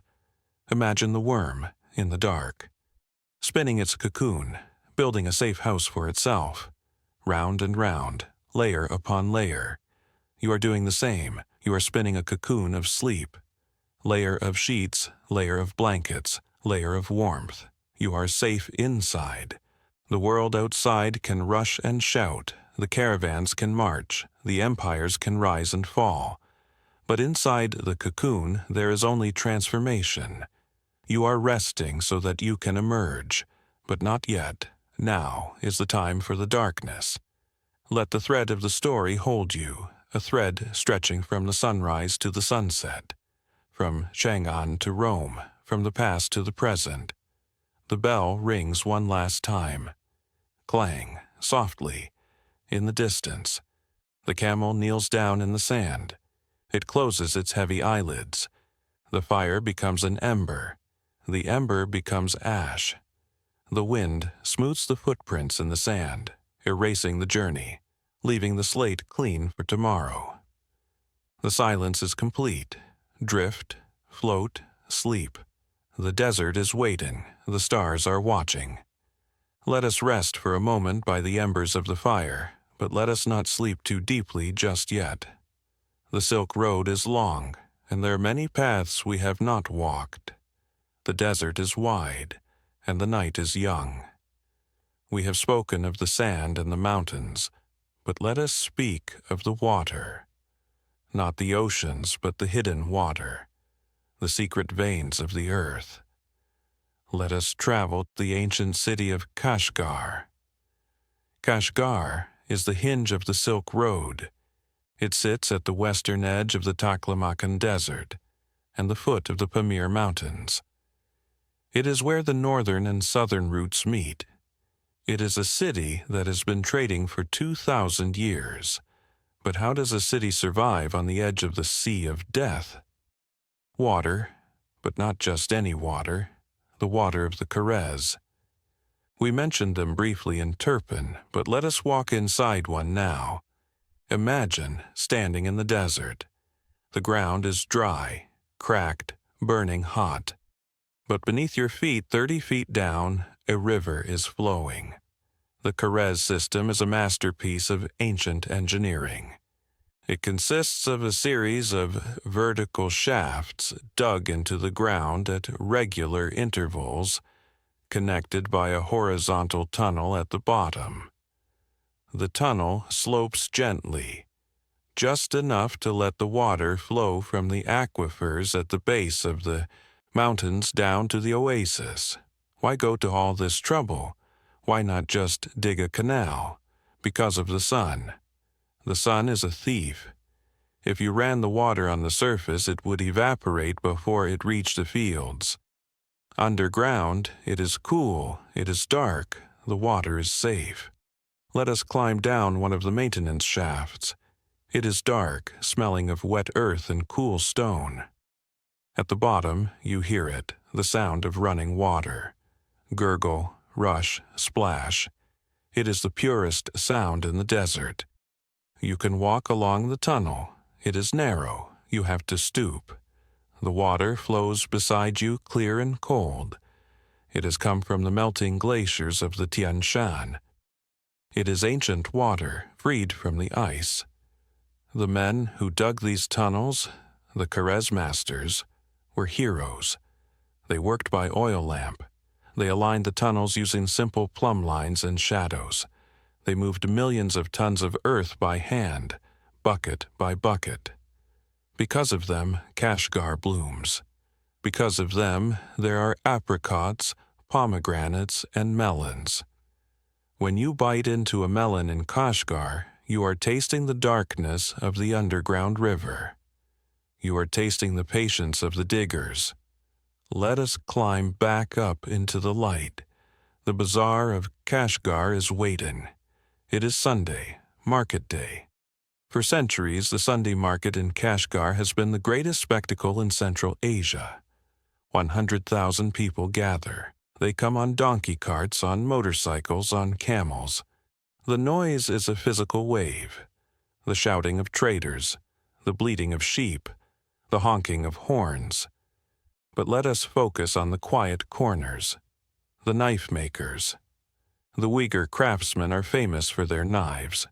Imagine the worm in the dark, spinning its cocoon, building a safe house for itself. Round and round, layer upon layer. You are doing the same. You are spinning a cocoon of sleep. Layer of sheets, layer of blankets, layer of warmth. You are safe inside. The world outside can rush and shout. The caravans can march. The empires can rise and fall. But inside the cocoon, there is only transformation. You are resting so that you can emerge, but not yet. Now is the time for the darkness. Let the thread of the story hold you, a thread stretching from the sunrise to the sunset, from Chang'an to Rome, from the past to the present. The bell rings one last time. Clang, softly, in the distance. The camel kneels down in the sand. It closes its heavy eyelids. The fire becomes an ember. The ember becomes ash. The wind smooths the footprints in the sand, erasing the journey, leaving the slate clean for tomorrow. The silence is complete. Drift, float, sleep. The desert is waiting. The stars are watching. Let us rest for a moment by the embers of the fire, but let us not sleep too deeply just yet. The Silk Road is long, and there are many paths we have not walked. The desert is wide, and the night is young. We have spoken of the sand and the mountains, but let us speak of the water. Not the oceans, but the hidden water, the secret veins of the earth. Let us travel to the ancient city of Kashgar. Kashgar is the hinge of the Silk Road. It sits at the western edge of the Taklamakan Desert and the foot of the Pamir Mountains. It is where the northern and southern routes meet. It is a city that has been trading for 2,000 years. But how does a city survive on the edge of the Sea of Death? Water, but not just any water, the water of the Kerez. We mentioned them briefly in Turpin, but let us walk inside one now. Imagine standing in the desert. The ground is dry, cracked, burning hot. But beneath your feet, 30 feet down, a river is flowing. The Kerez system is a masterpiece of ancient engineering. It consists of a series of vertical shafts dug into the ground at regular intervals, connected by a horizontal tunnel at the bottom. The tunnel slopes gently, just enough to let the water flow from the aquifers at the base of the mountains down to the oasis. Why go to all this trouble? Why not just dig a canal? Because of the sun. The sun is a thief. If you ran the water on the surface, it would evaporate before it reached the fields. Underground, it is cool, it is dark, the water is safe. Let us climb down one of the maintenance shafts. It is dark, smelling of wet earth and cool stone. At the bottom, you hear it, the sound of running water. Gurgle, rush, splash. It is the purest sound in the desert. You can walk along the tunnel. It is narrow. You have to stoop. The water flows beside you clear and cold. It has come from the melting glaciers of the Tian Shan. It is ancient water, freed from the ice. The men who dug these tunnels, the Kerez masters, were heroes. They worked by oil lamp. They aligned the tunnels using simple plumb lines and shadows. They moved millions of tons of earth by hand, bucket by bucket. Because of them, Kashgar blooms. Because of them, there are apricots, pomegranates, and melons. When you bite into a melon in Kashgar, you are tasting the darkness of the underground river. You are tasting the patience of the diggers. Let us climb back up into the light. The bazaar of Kashgar is waiting. It is Sunday, market day. For centuries, the Sunday market in Kashgar has been the greatest spectacle in Central Asia. 100,000 people gather. They come on donkey carts, on motorcycles, on camels. The noise is a physical wave. The shouting of traders, the bleating of sheep, the honking of horns. But let us focus on the quiet corners, the knife makers. The Uyghur craftsmen are famous for their knives.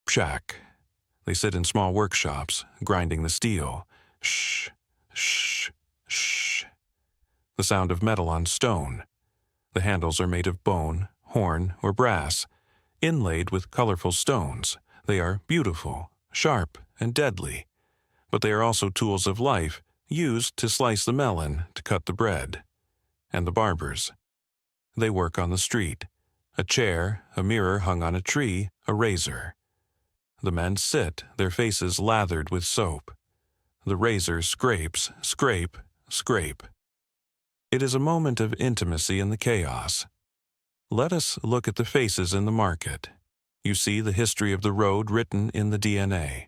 Pshak. They sit in small workshops, grinding the steel. Shh, shh, shh. The sound of metal on stone. The handles are made of bone, horn, or brass, inlaid with colorful stones. They are beautiful, sharp, and deadly. But they are also tools of life, used to slice the melon, to cut the bread. And the barbers. They work on the street. A chair, a mirror hung on a tree, a razor. The men sit, their faces lathered with soap. The razor scrapes, scrape, scrape. It is a moment of intimacy in the chaos. Let us look at the faces in the market. You see the history of the road written in the DNA.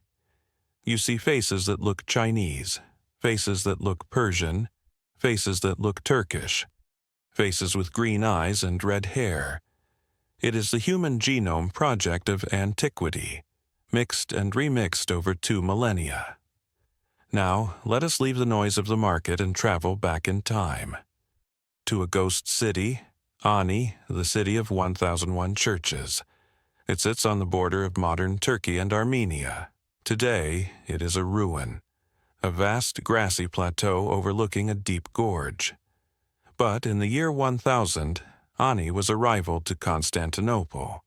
You see faces that look Chinese, faces that look Persian, faces that look Turkish, faces with green eyes and red hair. It is the human genome project of antiquity, mixed and remixed over 2 millennia. Now, let us leave the noise of the market and travel back in time. To a ghost city, Ani, the city of 1001 churches. It sits on the border of modern Turkey and Armenia. Today, it is a ruin, a vast grassy plateau overlooking a deep gorge. But in the year 1000, Ani was a rival to Constantinople.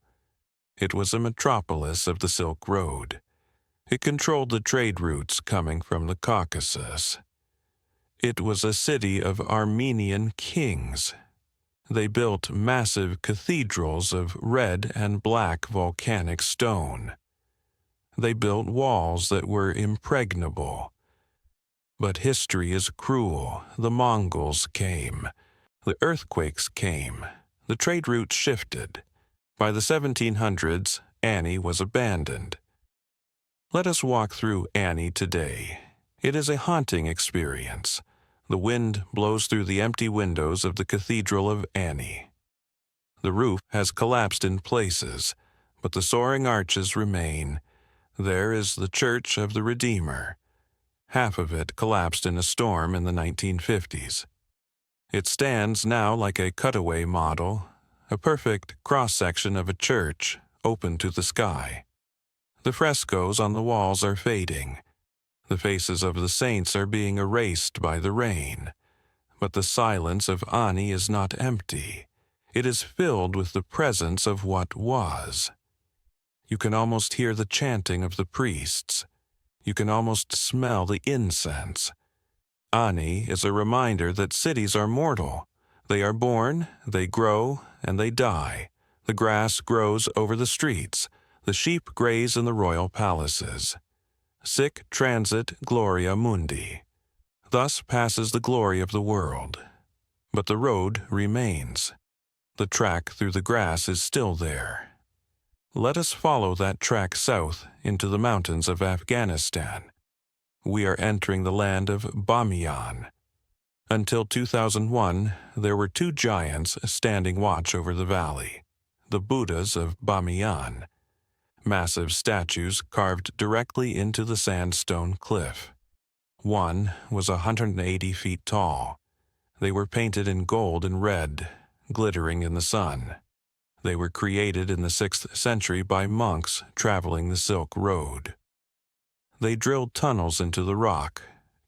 It was a metropolis of the Silk Road. It controlled the trade routes coming from the Caucasus. It was a city of Armenian kings. They built massive cathedrals of red and black volcanic stone. They built walls that were impregnable. But history is cruel. The Mongols came. The earthquakes came. The trade routes shifted. By the 1700s, Ani was abandoned. Let us walk through Ani today. It is a haunting experience. The wind blows through the empty windows of the Cathedral of Ani. The roof has collapsed in places, but the soaring arches remain. There is the Church of the Redeemer. Half of it collapsed in a storm in the 1950s. It stands now like a cutaway model, a perfect cross-section of a church open to the sky. The frescoes on the walls are fading. The faces of the saints are being erased by the rain. But the silence of Ani is not empty. It is filled with the presence of what was. You can almost hear the chanting of the priests. You can almost smell the incense. Ani is a reminder that cities are mortal. They are born, they grow, and they die. The grass grows over the streets. The sheep graze in the royal palaces. Sic transit gloria mundi. Thus passes the glory of the world. But the road remains. The track through the grass is still there. Let us follow that track south into the mountains of Afghanistan. We are entering the land of Bamiyan. Until 2001, there were 2 giants standing watch over the valley, the Buddhas of Bamiyan. Massive statues carved directly into the sandstone cliff. One was 180 feet tall. They were painted in gold and red, glittering in the sun. They were created in the 6th century by monks traveling the Silk Road. They drilled tunnels into the rock,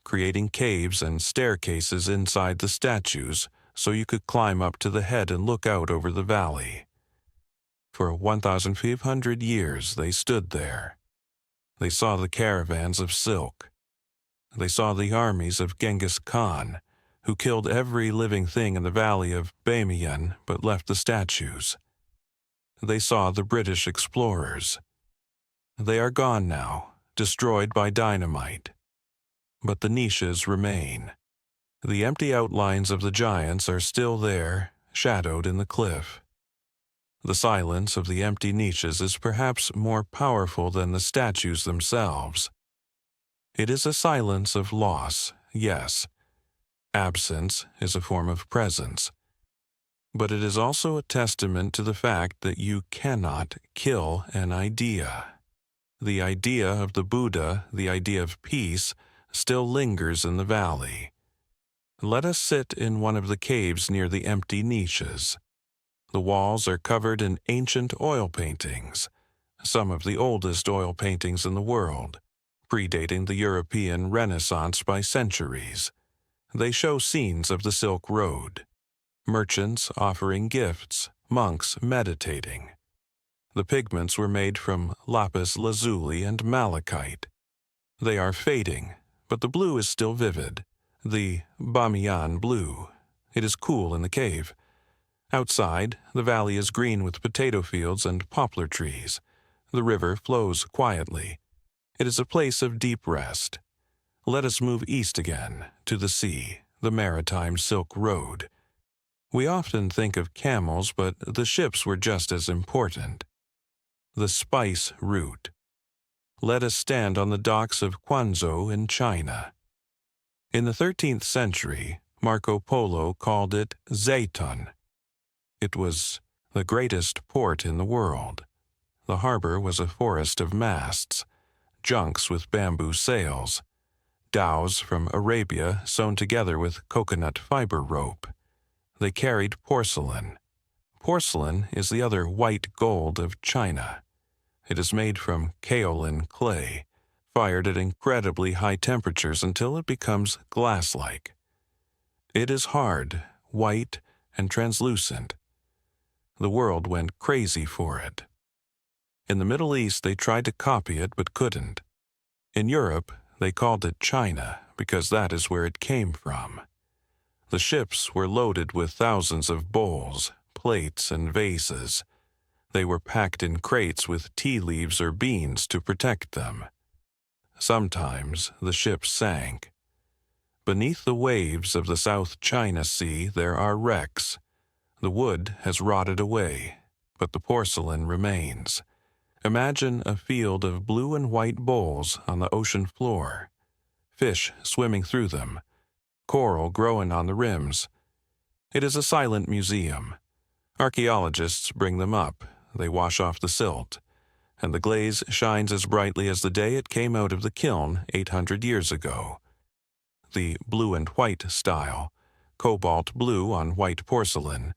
creating caves and staircases inside the statues so you could climb up to the head and look out over the valley. For 1,500 years they stood there. They saw the caravans of silk. They saw the armies of Genghis Khan, who killed every living thing in the valley of Bamiyan but left the statues. They saw the British explorers. They are gone now, destroyed by dynamite. But the niches remain. The empty outlines of the giants are still there, shadowed in the cliff. The silence of the empty niches is perhaps more powerful than the statues themselves. It is a silence of loss, yes. Absence is a form of presence. But it is also a testament to the fact that you cannot kill an idea. The idea of the Buddha, the idea of peace, still lingers in the valley. Let us sit in one of the caves near the empty niches. The walls are covered in ancient oil paintings, some of the oldest oil paintings in the world, predating the European Renaissance by centuries. They show scenes of the Silk Road, merchants offering gifts, monks meditating. The pigments were made from lapis lazuli and malachite. They are fading, but the blue is still vivid, the Bamiyan blue. It is cool in the cave. Outside, the valley is green with potato fields and poplar trees. The river flows quietly. It is a place of deep rest. Let us move east again, to the sea, the maritime Silk Road. We often think of camels, but the ships were just as important. The spice route. Let us stand on the docks of Quanzhou in China. In the 13th century, Marco Polo called it Zaytun. It was the greatest port in the world. The harbor was a forest of masts, junks with bamboo sails, dhows from Arabia sewn together with coconut fiber rope. They carried porcelain. Porcelain is the other white gold of China. It is made from kaolin clay, fired at incredibly high temperatures until it becomes glass-like. It is hard, white, and translucent. The world went crazy for it. In the Middle East, they tried to copy it but couldn't. In Europe, they called it China because that is where it came from. The ships were loaded with thousands of bowls, plates, and vases. They were packed in crates with tea leaves or beans to protect them. Sometimes the ships sank. Beneath the waves of the South China Sea there are wrecks. The wood has rotted away, but the porcelain remains. Imagine a field of blue and white bowls on the ocean floor, fish swimming through them, coral growing on the rims. It is a silent museum. Archaeologists bring them up. They wash off the silt, and the glaze shines as brightly as the day it came out of the kiln 800 years ago. The blue and white style, cobalt blue on white porcelain,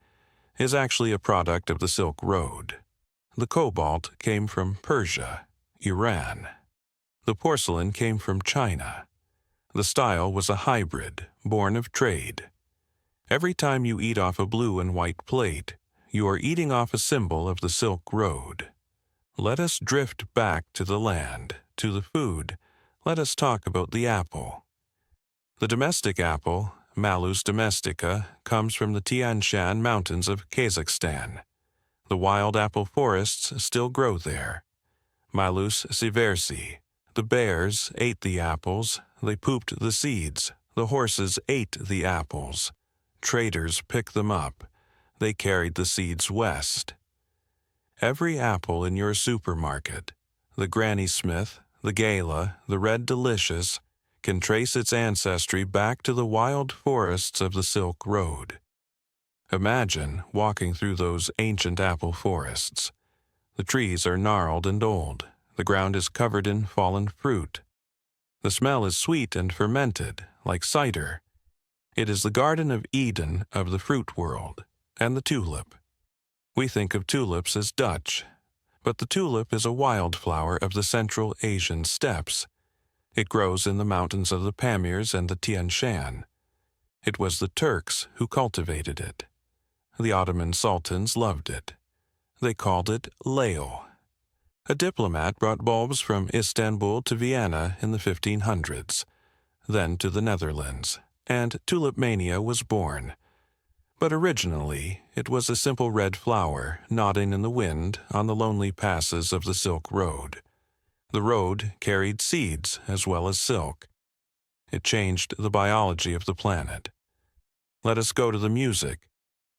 is actually a product of the Silk Road. The cobalt came from Persia, Iran. The porcelain came from China. The style was a hybrid, born of trade. Every time you eat off a blue and white plate, you are eating off a symbol of the Silk Road. Let us drift back to the land, to the food. Let us talk about the apple. The domestic apple, Malus domestica, comes from the Tian Shan mountains of Kazakhstan. The wild apple forests still grow there. Malus sieversii. The bears ate the apples, they pooped the seeds. The horses ate the apples. Traders picked them up. They carried the seeds west. Every apple in your supermarket, the Granny Smith, the Gala, the Red Delicious, can trace its ancestry back to the wild forests of the Silk Road. Imagine walking through those ancient apple forests. The trees are gnarled and old. The ground is covered in fallen fruit. The smell is sweet and fermented, like cider. It is the Garden of Eden of the fruit world, and the tulip. We think of tulips as Dutch, but the tulip is a wildflower of the Central Asian steppes. It grows in the mountains of the Pamirs and the Tian Shan. It was the Turks who cultivated it. The Ottoman sultans loved it. They called it Leo. A diplomat brought bulbs from Istanbul to Vienna in the 1500s, then to the Netherlands, and tulip mania was born. But originally, it was a simple red flower nodding in the wind on the lonely passes of the Silk Road. The road carried seeds as well as silk. It changed the biology of the planet. Let us go to the music.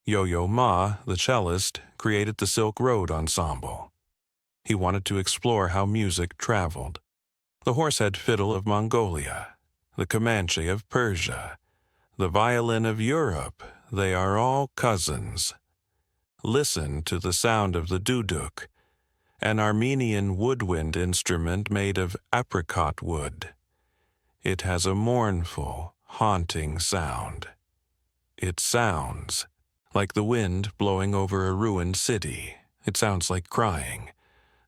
Yo-Yo Ma, the cellist, created the Silk Road Ensemble. He wanted to explore how music traveled. The horsehead fiddle of Mongolia, the Comanche of Persia, the violin of Europe, they are all cousins. Listen to the sound of the duduk, an Armenian woodwind instrument made of apricot wood. It has a mournful, haunting sound. It sounds like the wind blowing over a ruined city. It sounds like crying.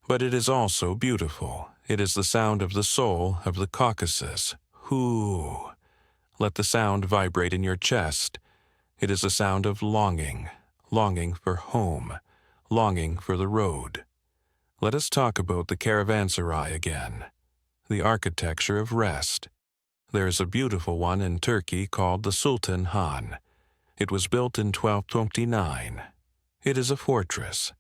But it is also beautiful. It is the sound of the soul of the Caucasus. Hoo. Let the sound vibrate in your chest. It is a sound of longing, longing for home, longing for the road. Let us talk about the caravanserai again, the architecture of rest. There is a beautiful one in Turkey called the Sultan Han. It was built in 1229. It is a fortress.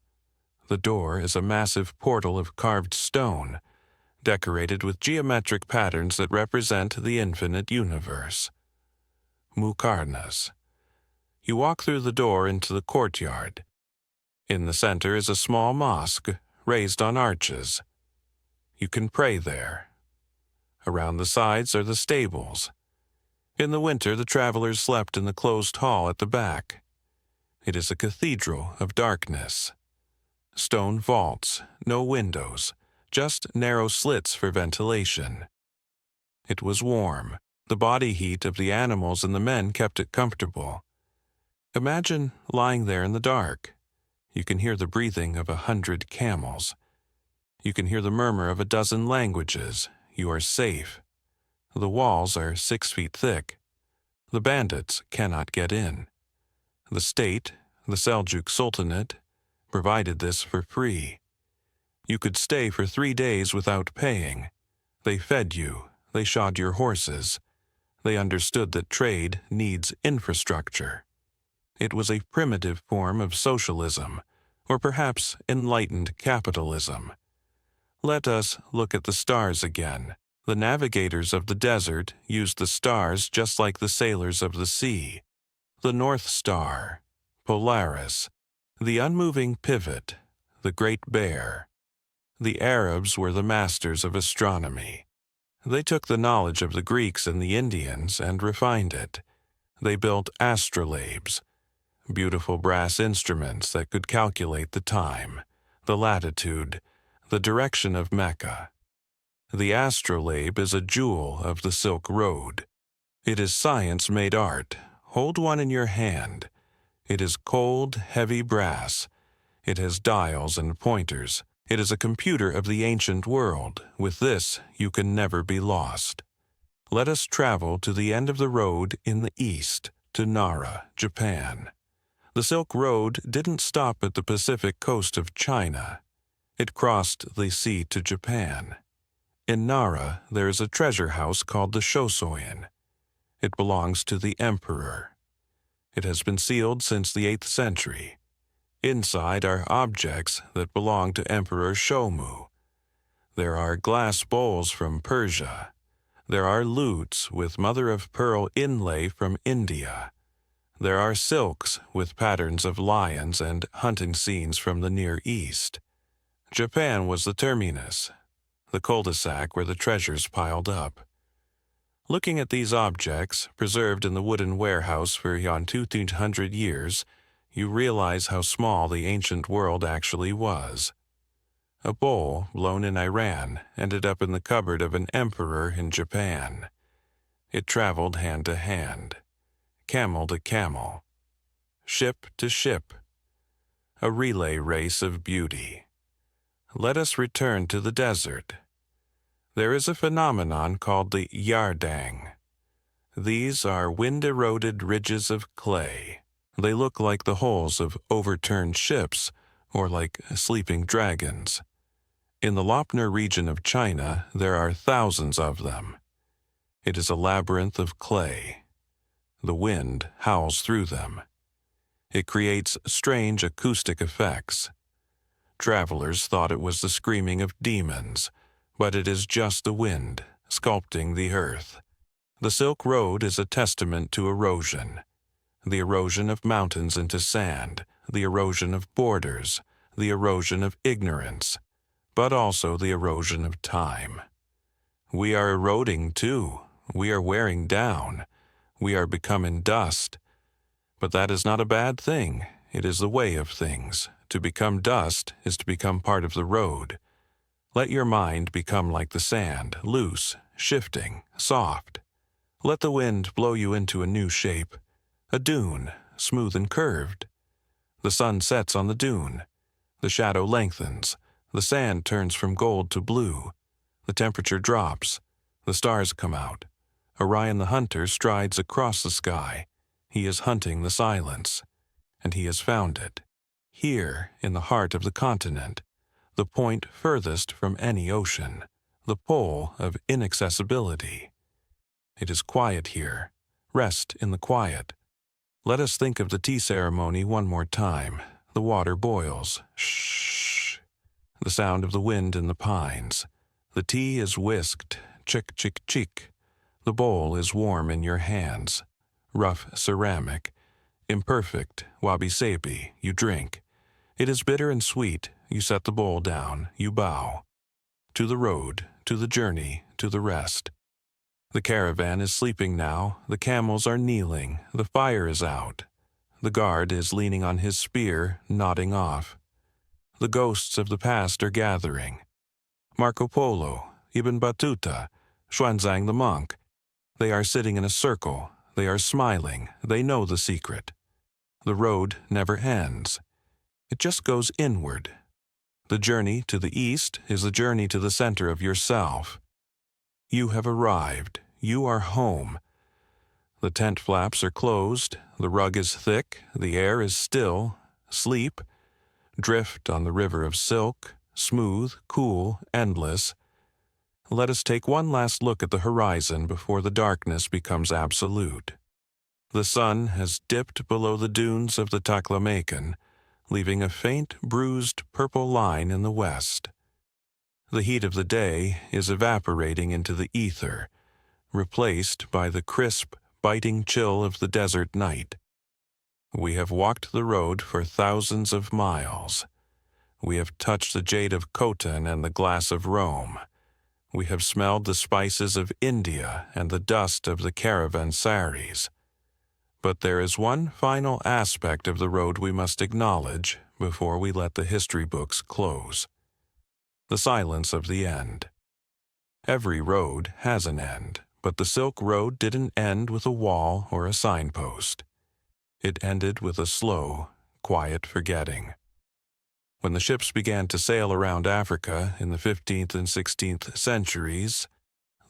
The door is a massive portal of carved stone, decorated with geometric patterns that represent the infinite universe. Muqarnas. You walk through the door into the courtyard. In the center is a small mosque, raised on arches. You can pray there. Around the sides are the stables. In the winter, the travelers slept in the closed hall at the back. It is a cathedral of darkness. Stone vaults, no windows, just narrow slits for ventilation. It was warm. The body heat of the animals and the men kept it comfortable. Imagine lying there in the dark. You can hear the breathing of 100 camels. You can hear the murmur of a dozen languages. You are safe. The walls are 6 feet thick. The bandits cannot get in. The state, the Seljuk Sultanate, provided this for free. You could stay for 3 days without paying. They fed you. They shod your horses. They understood that trade needs infrastructure. It was a primitive form of socialism, or perhaps enlightened capitalism. Let us look at the stars again. The navigators of the desert used the stars just like the sailors of the sea. The North Star, Polaris, the unmoving pivot, the Great Bear. The Arabs were the masters of astronomy. They took the knowledge of the Greeks and the Indians and refined it. They built astrolabes, beautiful brass instruments that could calculate the time, the latitude, the direction of Mecca. The astrolabe is a jewel of the Silk Road. It is science made art. Hold one in your hand. It is cold, heavy brass. It has dials and pointers. It is a computer of the ancient world. With this, you can never be lost. Let us travel to the end of the road in the east, to Nara, Japan. The Silk Road didn't stop at the Pacific coast of China. It crossed the sea to Japan. In Nara, there is a treasure house called the Shosoin. It belongs to the emperor. It has been sealed since the 8th century. Inside are objects that belong to Emperor Shomu. There are glass bowls from Persia. There are lutes with mother-of-pearl inlay from India. There are silks with patterns of lions and hunting scenes from the Near East. Japan was the terminus, the cul-de-sac where the treasures piled up. Looking at these objects, preserved in the wooden warehouse for 200 years, you realize how small the ancient world actually was. A bowl blown in Iran ended up in the cupboard of an emperor in Japan. It traveled hand to hand, camel to camel, ship to ship, a relay race of beauty. Let us return to the desert. There is a phenomenon called the yardang. These are wind-eroded ridges of clay. They look like the hulls of overturned ships or like sleeping dragons. In the Lopner region of China, there are thousands of them. It is a labyrinth of clay. The wind howls through them. It creates strange acoustic effects. Travelers thought it was the screaming of demons, but it is just the wind sculpting the earth. The Silk Road is a testament to erosion. The erosion of mountains into sand, the erosion of borders, the erosion of ignorance, but also the erosion of time. We are eroding too. We are wearing down. We are becoming dust. But that is not a bad thing. It is the way of things. To become dust is to become part of the road. Let your mind become like the sand, loose, shifting, soft. Let the wind blow you into a new shape, a dune, smooth and curved. The sun sets on the dune. The shadow lengthens. The sand turns from gold to blue. The temperature drops. The stars come out. Orion the hunter strides across the sky. He is hunting the silence, and he has found it. Here, in the heart of the continent, the point furthest from any ocean, the pole of inaccessibility. It is quiet here. Rest in the quiet. Let us think of the tea ceremony one more time. The water boils. Shh. The sound of the wind in the pines. The tea is whisked. Chick, chick, chick. The bowl is warm in your hands. Rough ceramic. Imperfect, wabi-sabi, you drink. It is bitter and sweet. You set the bowl down. You bow. To the road, to the journey, to the rest. The caravan is sleeping now. The camels are kneeling. The fire is out. The guard is leaning on his spear, nodding off. The ghosts of the past are gathering. Marco Polo, Ibn Battuta, Xuanzang the monk. They are sitting in a circle. They are smiling. They know the secret. The road never ends. It just goes inward. The journey to the east is the journey to the center of yourself. You have arrived. You are home. The tent flaps are closed. The rug is thick. The air is still. Sleep. Drift on the river of silk. Smooth, cool, endless. Let us take one last look at the horizon before the darkness becomes absolute. The sun has dipped below the dunes of the Taklamakan, leaving a faint, bruised purple line in the west. The heat of the day is evaporating into the ether, replaced by the crisp, biting chill of the desert night. We have walked the road for thousands of miles. We have touched the jade of Khotan and the glass of Rome. We have smelled the spices of India and the dust of the caravansaries. But there is one final aspect of the road we must acknowledge before we let the history books close. The silence of the end. Every road has an end, but the Silk Road didn't end with a wall or a signpost. It ended with a slow, quiet forgetting. When the ships began to sail around Africa in the 15th and 16th centuries,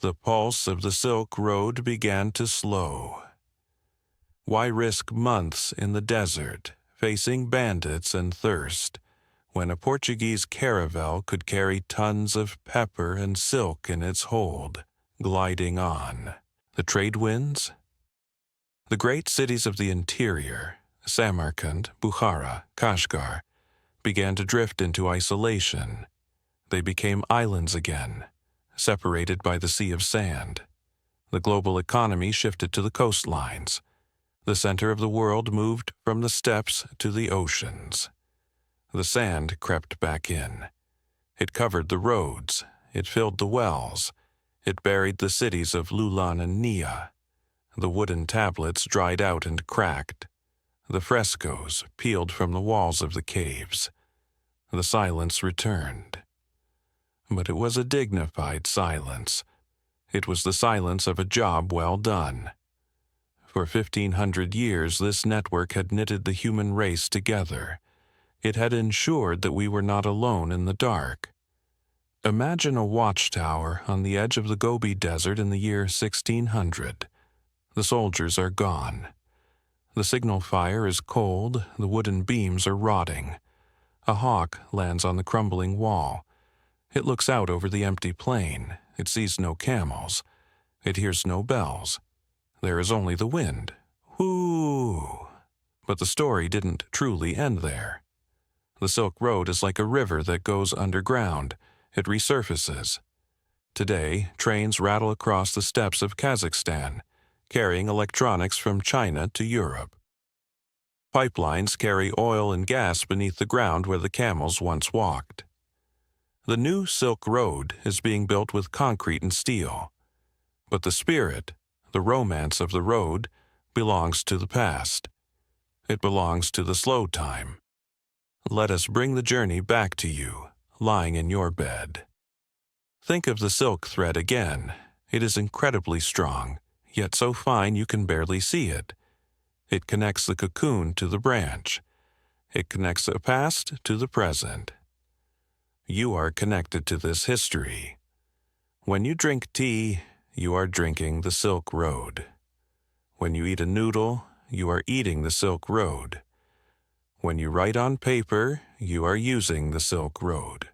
the pulse of the Silk Road began to slow. Why risk months in the desert, facing bandits and thirst, when a Portuguese caravel could carry tons of pepper and silk in its hold, gliding on? The trade winds? The great cities of the interior, Samarkand, Bukhara, Kashgar, began to drift into isolation. They became islands again, separated by the sea of sand. The global economy shifted to the coastlines. The center of the world moved from the steppes to the oceans. The sand crept back in. It covered the roads. It filled the wells. It buried the cities of Lulan and Nia. The wooden tablets dried out and cracked. The frescoes peeled from the walls of the caves. The silence returned. But it was a dignified silence. It was the silence of a job well done. For 1,500 years, this network had knitted the human race together. It had ensured that we were not alone in the dark. Imagine a watchtower on the edge of the Gobi Desert in the year 1600. The soldiers are gone. The signal fire is cold, the wooden beams are rotting. A hawk lands on the crumbling wall. It looks out over the empty plain. It sees no camels. It hears no bells. There is only the wind. Whoo! But the story didn't truly end there. The Silk Road is like a river that goes underground. It resurfaces. Today, trains rattle across the steppes of Kazakhstan, carrying electronics from China to Europe. Pipelines carry oil and gas beneath the ground where the camels once walked. The new Silk Road is being built with concrete and steel. But the spirit, the romance of the road, belongs to the past. It belongs to the slow time. Let us bring the journey back to you, lying in your bed. Think of the silk thread again. It is incredibly strong. yet so fine you can barely see it. It connects the cocoon to the branch. It connects the past to the present. You are connected to this history. When you drink tea, you are drinking the Silk Road. When you eat a noodle, you are eating the Silk Road. When you write on paper, you are using the Silk Road.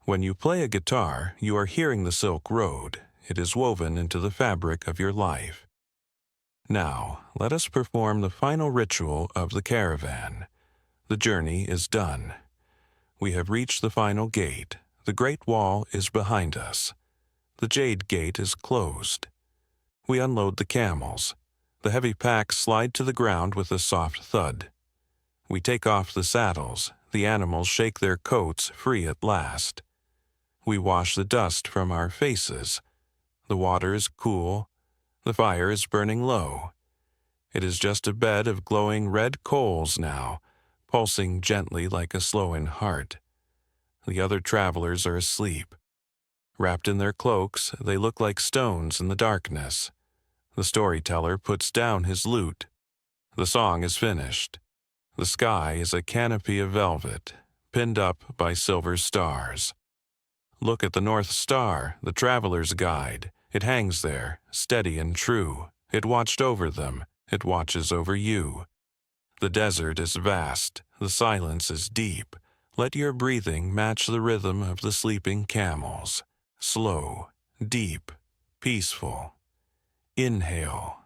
When you play a guitar, you are hearing the Silk Road. It is woven into the fabric of your life. Now, let us perform the final ritual of the caravan. The journey is done. We have reached the final gate. The Great Wall is behind us. The Jade Gate is closed. We unload the camels. The heavy packs slide to the ground with a soft thud. We take off the saddles. The animals shake their coats free at last. We wash the dust from our faces. The water is cool. The fire is burning low. It is just a bed of glowing red coals now, pulsing gently like a slowing heart. The other travelers are asleep. Wrapped in their cloaks, they look like stones in the darkness. The storyteller puts down his lute. The song is finished. The sky is a canopy of velvet, pinned up by silver stars. Look at the North Star, the traveler's guide. It hangs there, steady and true. It watched over them. It watches over you. The desert is vast. The silence is deep. Let your breathing match the rhythm of the sleeping camels. Slow, deep, peaceful. Inhale,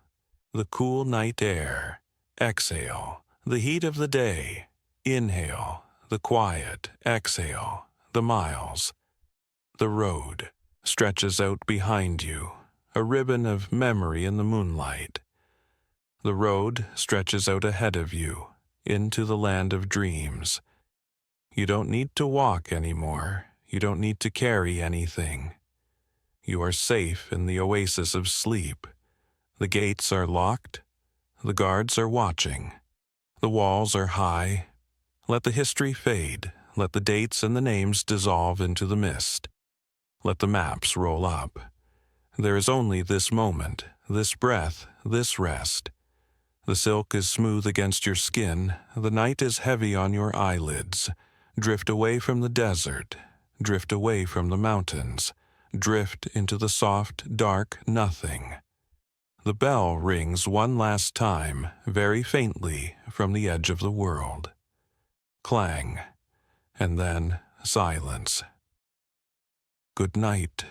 the cool night air. Exhale, the heat of the day. Inhale, the quiet. Exhale, the miles. The road stretches out behind you, a ribbon of memory in the moonlight. The road stretches out ahead of you, into the land of dreams. You don't need to walk anymore. You don't need to carry anything. You are safe in the oasis of sleep. The gates are locked. The guards are watching. The walls are high. Let the history fade. Let the dates and the names dissolve into the mist. Let the maps roll up. There is only this moment, this breath, this rest. The silk is smooth against your skin. The night is heavy on your eyelids. Drift away from the desert. Drift away from the mountains. Drift into the soft, dark nothing. The bell rings one last time, very faintly, from the edge of the world. Clang, and then silence. Good night.